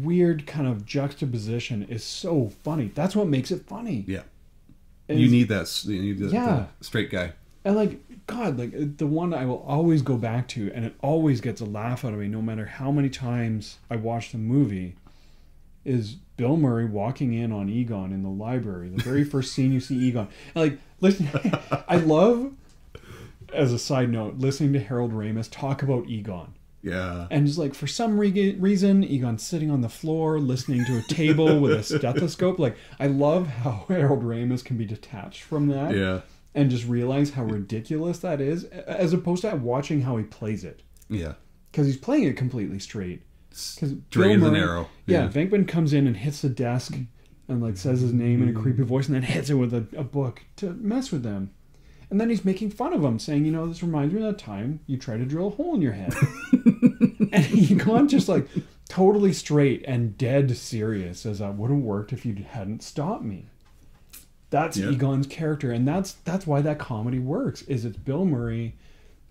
weird kind of juxtaposition is so funny. That's what makes it funny. Yeah. You need that the straight guy. And like, God, like the one I will always go back to, and it always gets a laugh out of me no matter how many times I watch the movie, is Bill Murray walking in on Egon in the library. The very first scene you see Egon. And like, listen, I love, as a side note, listening to Harold Ramis talk about Egon. Yeah. And just like, for some reason, Egon's sitting on the floor listening to a table with a stethoscope. Like, I love how Harold Ramis can be detached from that. Yeah. And just realize how ridiculous that is, as opposed to watching how he plays it. Yeah. Because he's playing it completely straight. Straight as an arrow. Yeah, Venkman comes in and hits the desk and like says his name in a creepy voice and then hits it with a book to mess with them. And then he's making fun of him, saying, this reminds me of that time you tried to drill a hole in your head. And Egon just like totally straight and dead serious, as that wouldn't worked if you hadn't stopped me. That's Egon's character, and that's why that comedy works. Is it's Bill Murray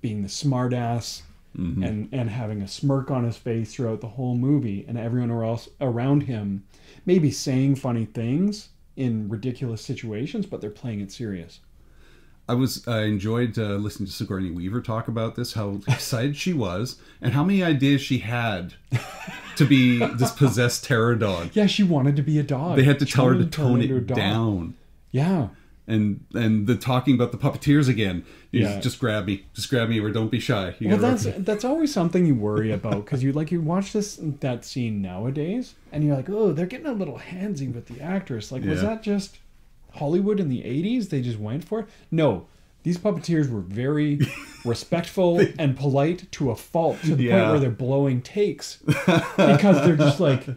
being the smart ass and having a smirk on his face throughout the whole movie, and everyone else around him maybe saying funny things in ridiculous situations, but they're playing it serious. I enjoyed listening to Sigourney Weaver talk about this, how excited she was, and how many ideas she had to be this possessed terror dog. Yeah, she wanted to be a dog. They had to tell her to tone it down. Yeah. And the talking about the puppeteers again. Just grab me, or don't be shy. That's always something you worry about, because you watch that scene nowadays, and you're like, oh, they're getting a little handsy with the actress. Like, was that just Hollywood in the 80s? They just went for it? No. These puppeteers were very respectful and polite to a fault, to the point where they're blowing takes. Because they're just like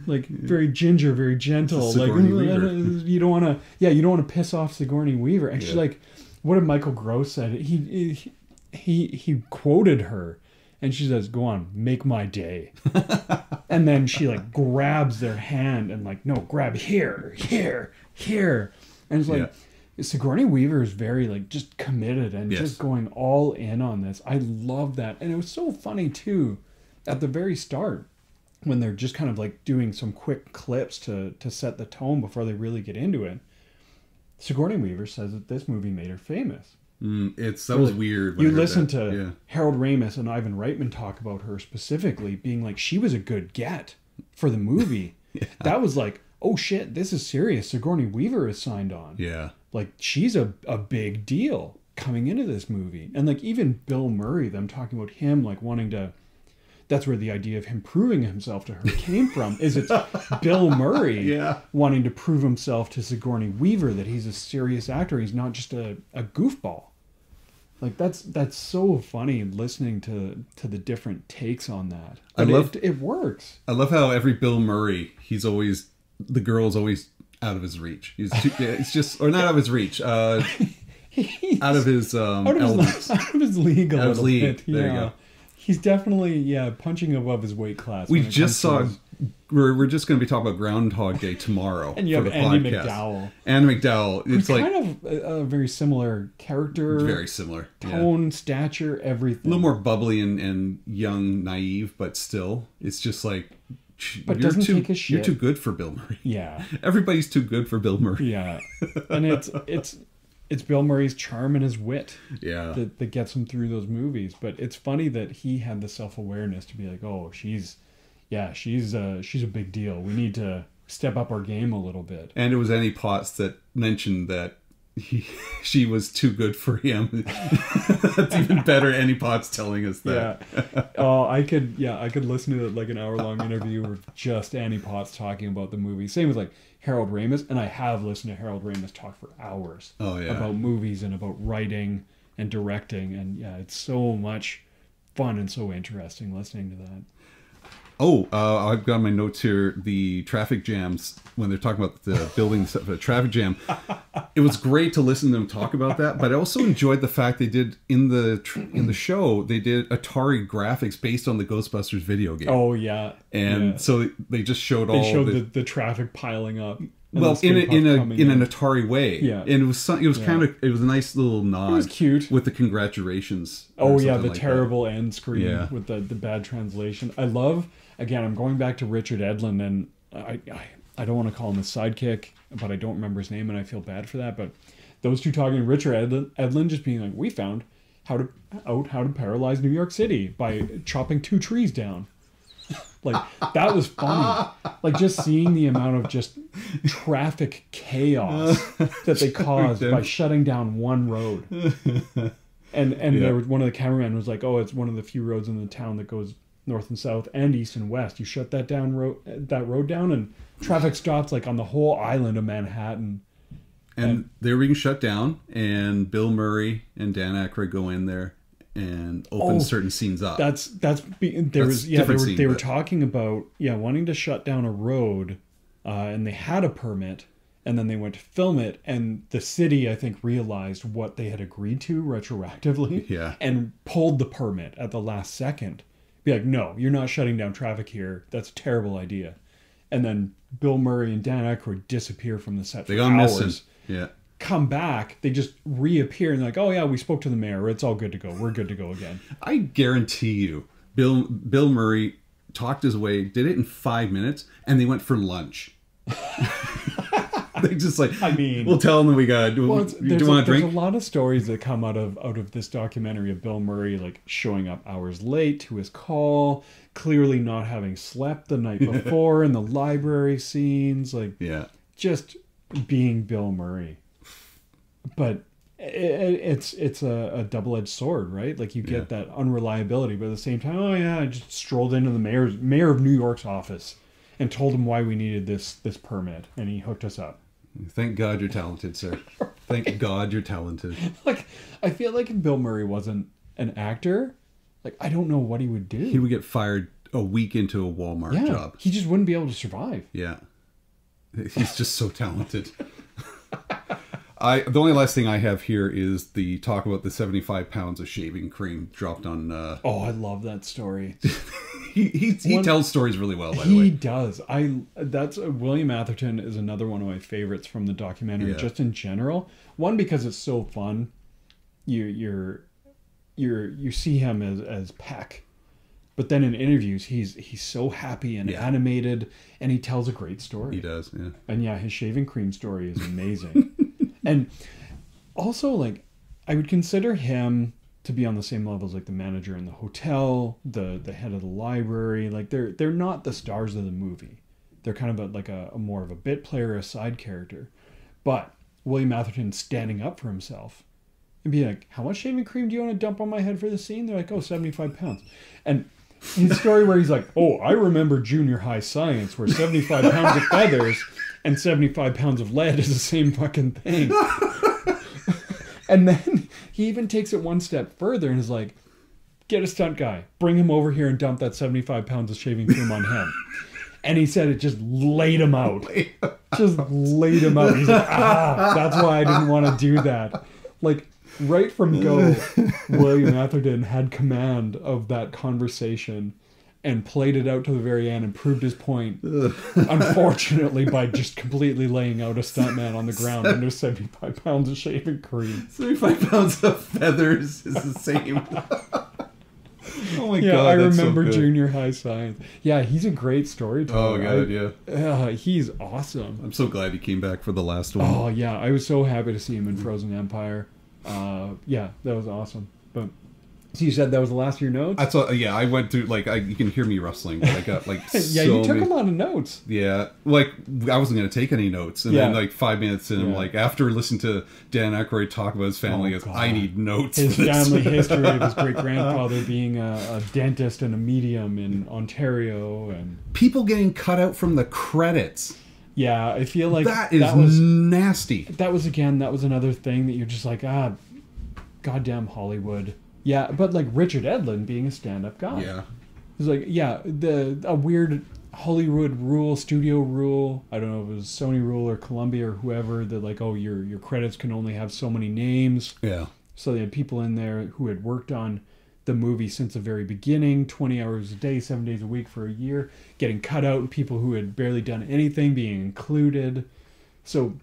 very ginger, very gentle. Like, you don't want to piss off Sigourney Weaver. And she's like, what did Michael Gross said? He quoted her, and she says, "Go on, make my day." And then she like grabs their hand and like, no, grab here. And it's like, Sigourney Weaver is very like just committed and just going all in on this. I love that. And it was so funny too at the very start, when they're just kind of like doing some quick clips to set the tone before they really get into it. Sigourney Weaver says that this movie made her famous. That was weird. You listen to Harold Ramis and Ivan Reitman talk about her specifically being like, she was a good get for the movie. That was like, oh shit, this is serious. Sigourney Weaver is signed on. Yeah. Like, she's a big deal coming into this movie. And like, even Bill Murray, them talking about him like wanting to... that's where the idea of him proving himself to her came from. Is it's Bill Murray wanting to prove himself to Sigourney Weaver that he's a serious actor. He's not just a goofball. Like that's so funny listening to the different takes on that. But it works. I love how every Bill Murray, the girl's always out of his reach. It's just, or not out of his reach. Out of his elements. Out of his league a little bit. There you go. He's definitely punching above his weight class. We just saw. We're just going to be talking about Groundhog Day tomorrow. And you have Andy McDowell. Andy McDowell. It's like kind of a very similar character. Very similar. Tone, stature, everything. A little more bubbly and young, naive, but still, it's just like. But doesn't take a shit. You're too good for Bill Murray. Yeah. Everybody's too good for Bill Murray. Yeah. And it's Bill Murray's charm and his wit that gets him through those movies. But it's funny that he had the self-awareness to be like, oh, she's a big deal. We need to step up our game a little bit. And it was Annie Potts that mentioned that she was too good for him. That's even better. Annie Potts telling us that. Yeah. Oh, I could listen to like an hour-long interview of just Annie Potts talking about the movie. Same with like Harold Ramis, and I have listened to Harold Ramis talk for hours about movies and about writing and directing, and it's so much fun and so interesting listening to that. Oh, I've got my notes here. The traffic jams, when they're talking about the building stuff, the traffic jam. It was great to listen to them talk about that, but I also enjoyed the fact they did in the show, they did Atari graphics based on the Ghostbusters video game. Oh, yeah. And so they just showed the traffic piling up. Well, in an Atari way. Yeah. And it was a nice little nod. It was cute. With the congratulations. Oh, yeah, the terrible end screen with the bad translation. I love, again, I'm going back to Richard Edlund, and I don't want to call him a sidekick, but I don't remember his name, and I feel bad for that. But those two talking, Richard Edlund just being like, we found how to paralyze New York City by chopping 2 trees down. Like, that was funny. Like, just seeing the amount of just traffic chaos that they caused by shutting down one road. And there was one of the cameramen was like, oh, it's one of the few roads in the town that goes north and south and east and west. You shut that road down, and traffic stops like on the whole island of Manhattan. And they were being shut down, and Bill Murray and Dan Aykroyd go in there and open certain scenes up. They were talking about wanting to shut down a road, and they had a permit, and then they went to film it, and the city, I think, realized what they had agreed to retroactively, and pulled the permit at the last second. Be like, no, you're not shutting down traffic here. That's a terrible idea. And then Bill Murray and Dan Aykroyd disappear from the set for hours. Missing. Yeah. Come back, they just reappear and they're like, oh yeah, we spoke to the mayor, it's all good to go, we're good to go again. I guarantee you Bill Murray talked his way, did it in 5 minutes, and they went for lunch. They just like, I mean, we'll tell them we got do you want to drink? There's a lot of stories that come out of this documentary of Bill Murray like showing up hours late to his call, clearly not having slept the night before in the library scenes, like just being Bill Murray. But it's a double-edged sword, right? Like you get that unreliability, but at the same time, I just strolled into the mayor of New York's office and told him why we needed this permit, and he hooked us up. Thank God you're talented, sir. Right. Thank God you're talented. Like, I feel like if Bill Murray wasn't an actor, like I don't know what he would do. He would get fired a week into a Walmart job. He just wouldn't be able to survive. Yeah. He's just so talented. The only last thing I have here is the talk about the 75 pounds of shaving cream dropped on... Oh, I love that story. he tells stories really well, by the way. He does. William Atherton is another one of my favorites from the documentary, just in general. One, because it's so fun. You see him as Peck. But then in interviews, he's so happy and animated, and he tells a great story. He does, yeah. And his shaving cream story is amazing. And also, like, I would consider him to be on the same level as like the manager in the hotel, the head of the library. Like they're not the stars of the movie. They're kind of a more of a bit player, a side character. But William Atherton standing up for himself and being like, how much shaving cream do you want to dump on my head for the scene? They're like, 75 pounds. And his story where he's like, oh, I remember junior high science where 75 pounds of feathers and 75 pounds of lead is the same fucking thing. And then he even takes it one step further and is like, get a stunt guy, bring him over here and dump that 75 pounds of shaving cream on him. And he said it just laid him out. Just laid him out. He's like, that's why I didn't want to do that. Like, right from go, William Atherton had command of that conversation and played it out to the very end and proved his point, unfortunately, by just completely laying out a stuntman on the ground under 75 pounds of shaving cream. 75 pounds of feathers is the same. Oh my yeah, god, I that's remember so good. junior high science. Yeah, he's a great storyteller. Oh god, yeah. He's awesome. I'm so glad he came back for the last one. Oh yeah, I was so happy to see him in Frozen Empire. Yeah, that was awesome. But so you said that was the last of your notes? I thought, yeah, I went through, like, you can hear me rustling, but I got, like, yeah, you took a lot of notes. Yeah, like, I wasn't going to take any notes. And then, like, 5 minutes in, I'm like, after listening to Dan Aykroyd talk about his family, I need notes. His family history of his great-grandfather being a dentist and a medium in Ontario. And people getting cut out from the credits. Yeah, I feel like that was nasty. That was another thing that you're just like, goddamn Hollywood. Yeah, but like Richard Edlund being a stand-up guy. Yeah. It's like, yeah, a weird Hollywood rule, studio rule. I don't know if it was Sony rule or Columbia or whoever, that like, oh, your credits can only have so many names. Yeah. So they had people in there who had worked on the movie since the very beginning, 20 hours a day, 7 days a week for a year, getting cut out, and people who had barely done anything being included. So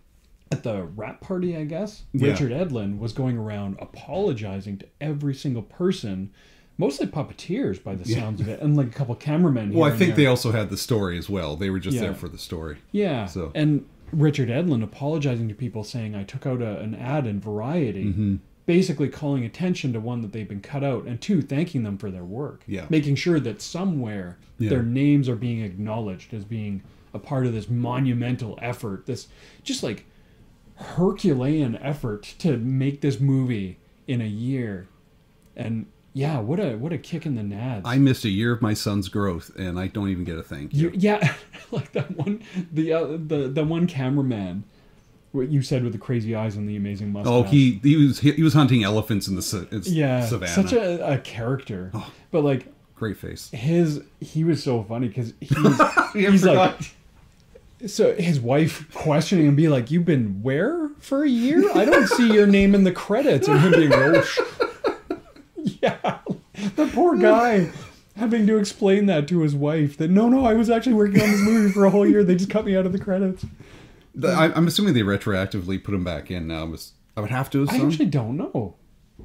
at the wrap party, I guess, Richard Edlund was going around apologizing to every single person, mostly puppeteers by the sounds of it, and like a couple cameramen. Well, I think they also had the story as well. They were just there for the story. Yeah. So. And Richard Edlund apologizing to people, saying, I took out an ad in Variety, basically calling attention to, one, that they've been cut out, and two, thanking them for their work. Yeah. Making sure that somewhere their names are being acknowledged as being a part of this monumental effort, this just like Herculean effort to make this movie in a year. And yeah, what a kick in the nads. I missed a year of my son's growth, and I don't even get a thank you. Yeah, like that one, the one cameraman, what you said with the crazy eyes and the amazing mustache. Oh, he was hunting elephants in the savannah. Such a character. Oh, but like, great face. He was so funny because he's like. So his wife questioning him, be like, "You've been where for a year? I don't see your name in the credits." And him being, yeah, the poor guy having to explain that to his wife, that no, I was actually working on this movie for a whole year. They just cut me out of the credits. I'm assuming they retroactively put him back in now. I would have to assume. I actually don't know.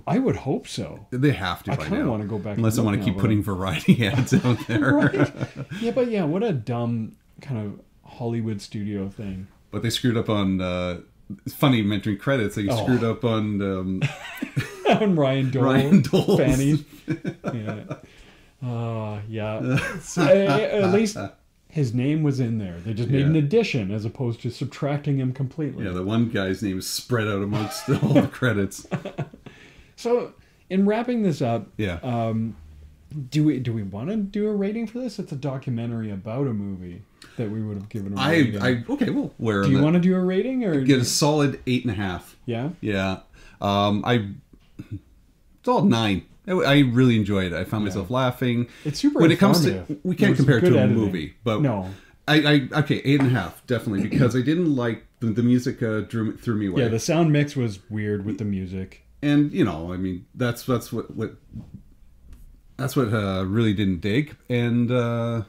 I would hope so. They have to. I kind of want to go back, unless I want to keep putting Variety ads out there. Right? Yeah, but yeah, what a dumb kind of Hollywood studio thing. But they screwed up on. It's funny mentoring credits. They screwed up on. On Ryan Dole's fannies. Yeah. So, at least his name was in there. They just made an addition as opposed to subtracting him completely. Yeah, the one guy's name is spread out amongst all the credits. So, in wrapping this up, do we want to do a rating for this? It's a documentary about a movie that we would have given a rating. Okay, well, where do you want to do a rating or get a solid 8.5? Yeah. Yeah. It's all 9. I really enjoyed it. I found myself laughing. It's super when it comes to informative. we can't compare it to a editing. movie, but no. Okay, 8.5 definitely, because I didn't like the music threw me away. Yeah, the sound mix was weird with the music. And I mean, that's what really didn't dig, and I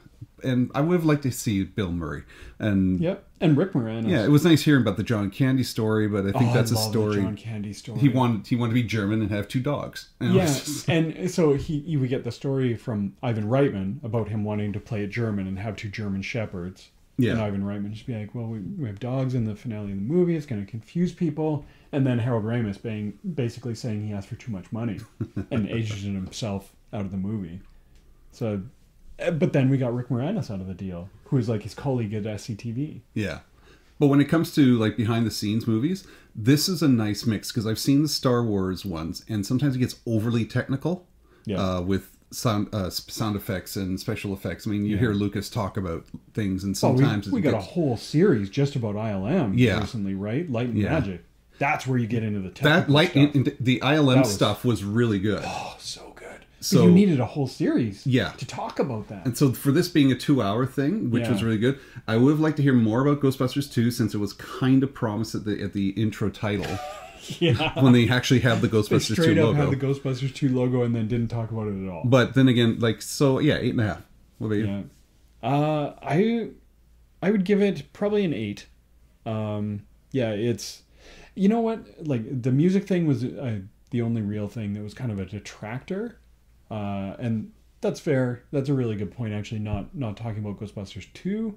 would have liked to see Bill Murray and and Rick Moranis. Yeah, it was nice hearing about the John Candy story, but I think that's a story. The John Candy story. He wanted to be German and have 2 dogs. And so we get the story from Ivan Reitman about him wanting to play it German and have 2 German shepherds. Yeah. And Ivan Reitman just be like, well, we have dogs in the finale of the movie. It's going to confuse people. And then Harold Ramis basically saying he asked for too much money and ages himself out of the movie. So, but then we got Rick Moranis out of the deal, who is like his colleague at SCTV. Yeah. But when it comes to like behind the scenes movies, this is a nice mix, because I've seen the Star Wars ones, and sometimes it gets overly technical with sound effects and special effects. I mean, you hear Lucas talk about things, and sometimes we got a whole series just about ILM recently, right? Light and Magic. That's where you get into the technical stuff. The ILM stuff was really good. Oh, so good. So but you needed a whole series to talk about that. And so for this being a 2-hour thing, which was really good, I would have liked to hear more about Ghostbusters 2, since it was kind of promised at the intro title. When they actually have the Ghostbusters 2 logo. Had the Ghostbusters 2 logo and then didn't talk about it at all. But then again, 8.5. What about you? I would give it probably an 8. It's... You know what? Like, the music thing was the only real thing that was kind of a detractor. And that's fair. That's a really good point, actually, not talking about Ghostbusters 2.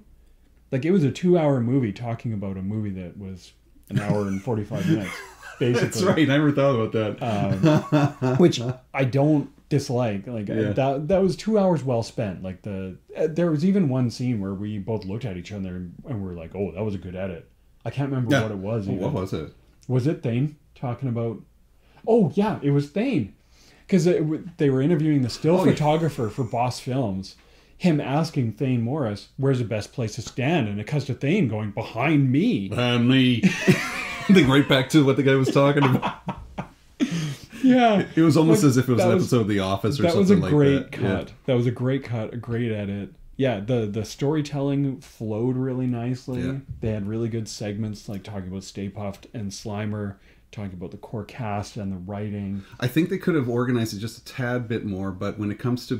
Like, it was a 2-hour movie talking about a movie that was an hour and 45 minutes, basically. That's right. I never thought about that. Which I don't dislike. Like, that was 2 hours well spent. Like, there was even one scene where we both looked at each other and were like, oh, that was a good edit. I can't remember what it was. What was it? Was it Thane talking about... Oh, yeah, it was Thane. Because they were interviewing the still photographer for Boss Films. Him asking Thane Morris, where's the best place to stand? And it cuts to Thane going, behind me. Behind me. Then right back to what the guy was talking about. Yeah. It was almost as if it was an episode of The Office or something like that. That was a great cut. Yeah. That was a great cut, a great edit. Yeah, the storytelling flowed really nicely. Yeah. They had really good segments, like talking about Stay Puft and Slimer, talking about the core cast and the writing. I think they could have organized it just a tad bit more, but when it comes to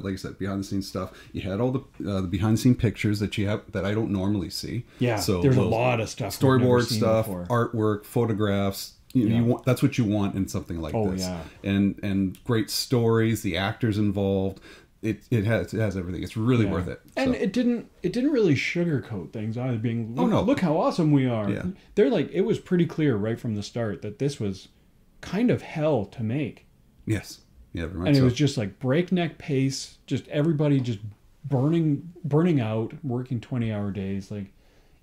like I said, behind the scenes stuff, you had all the behind the scene pictures that you have that I don't normally see. Yeah, so there's a lot of stuff, storyboard stuff, artwork, photographs. You want, that's what you want in something like this. Yeah. And great stories, the actors involved. It has everything. It's really worth it. And it didn't really sugarcoat things either. Being look how awesome we are. Yeah. They're like, it was pretty clear right from the start that this was kind of hell to make. Yes. Yeah. Very much and it was just like breakneck pace. Just everybody just burning out, working 20-hour days. Like,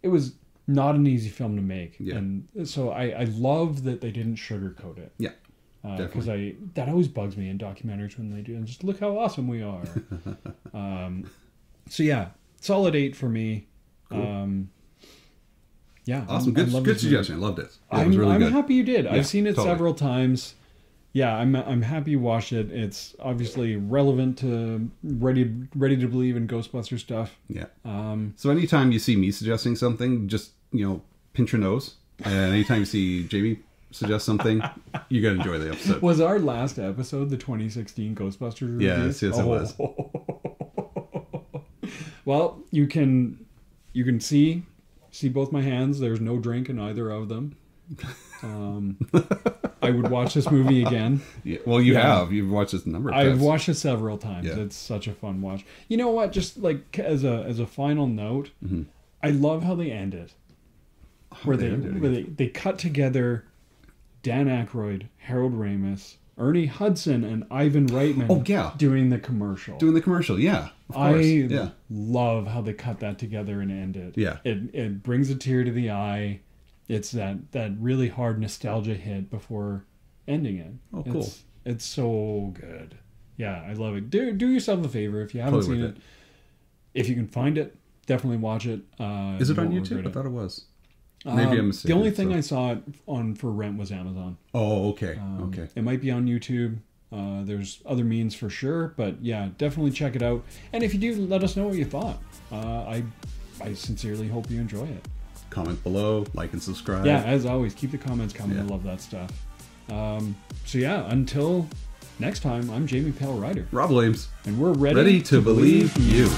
it was not an easy film to make. Yeah. And so I love that they didn't sugarcoat it. Yeah. Because that always bugs me in documentaries when they do, and just look how awesome we are. So yeah, solid 8 for me. Cool. Awesome. Good suggestion. I loved it. I'm happy you did. Yeah, I've seen it several times. Yeah, I'm happy you watched it. It's obviously relevant to ready to believe in Ghostbusters stuff. Yeah. So anytime you see me suggesting something, just pinch your nose. And anytime you see Jamie suggest something, you gotta enjoy the episode. Was our last episode the 2016 Ghostbusters review? Yes, it was. Well, you can see both my hands. There's no drink in either of them. I would watch this movie again. Yeah, well, you've watched this a number of times. I've watched it several times. Yeah. It's such a fun watch. You know what? Just like as a final note, I love how they end it. Where they cut together Dan Aykroyd, Harold Ramis, Ernie Hudson, and Ivan Reitman doing the commercial. Yeah. Of course. I love how they cut that together and end it. Yeah. It brings a tear to the eye. It's that really hard nostalgia hit before ending it. Oh, cool. It's so good. Yeah, I love it. Do yourself a favor if you haven't seen it. If you can find it, definitely watch it. Is it on YouTube? I thought it was. Maybe I'm mistaken. The only thing I saw it on for rent was Amazon. Oh, okay. Okay. It might be on YouTube. There's other means for sure, but yeah, definitely check it out. And if you do, let us know what you thought. I sincerely hope you enjoy it. Comment below, like and subscribe. Yeah, as always, keep the comments coming. I love that stuff. So yeah, until next time, I'm Jamie Pale Ryder. Rob Williams. And we're ready to believe you.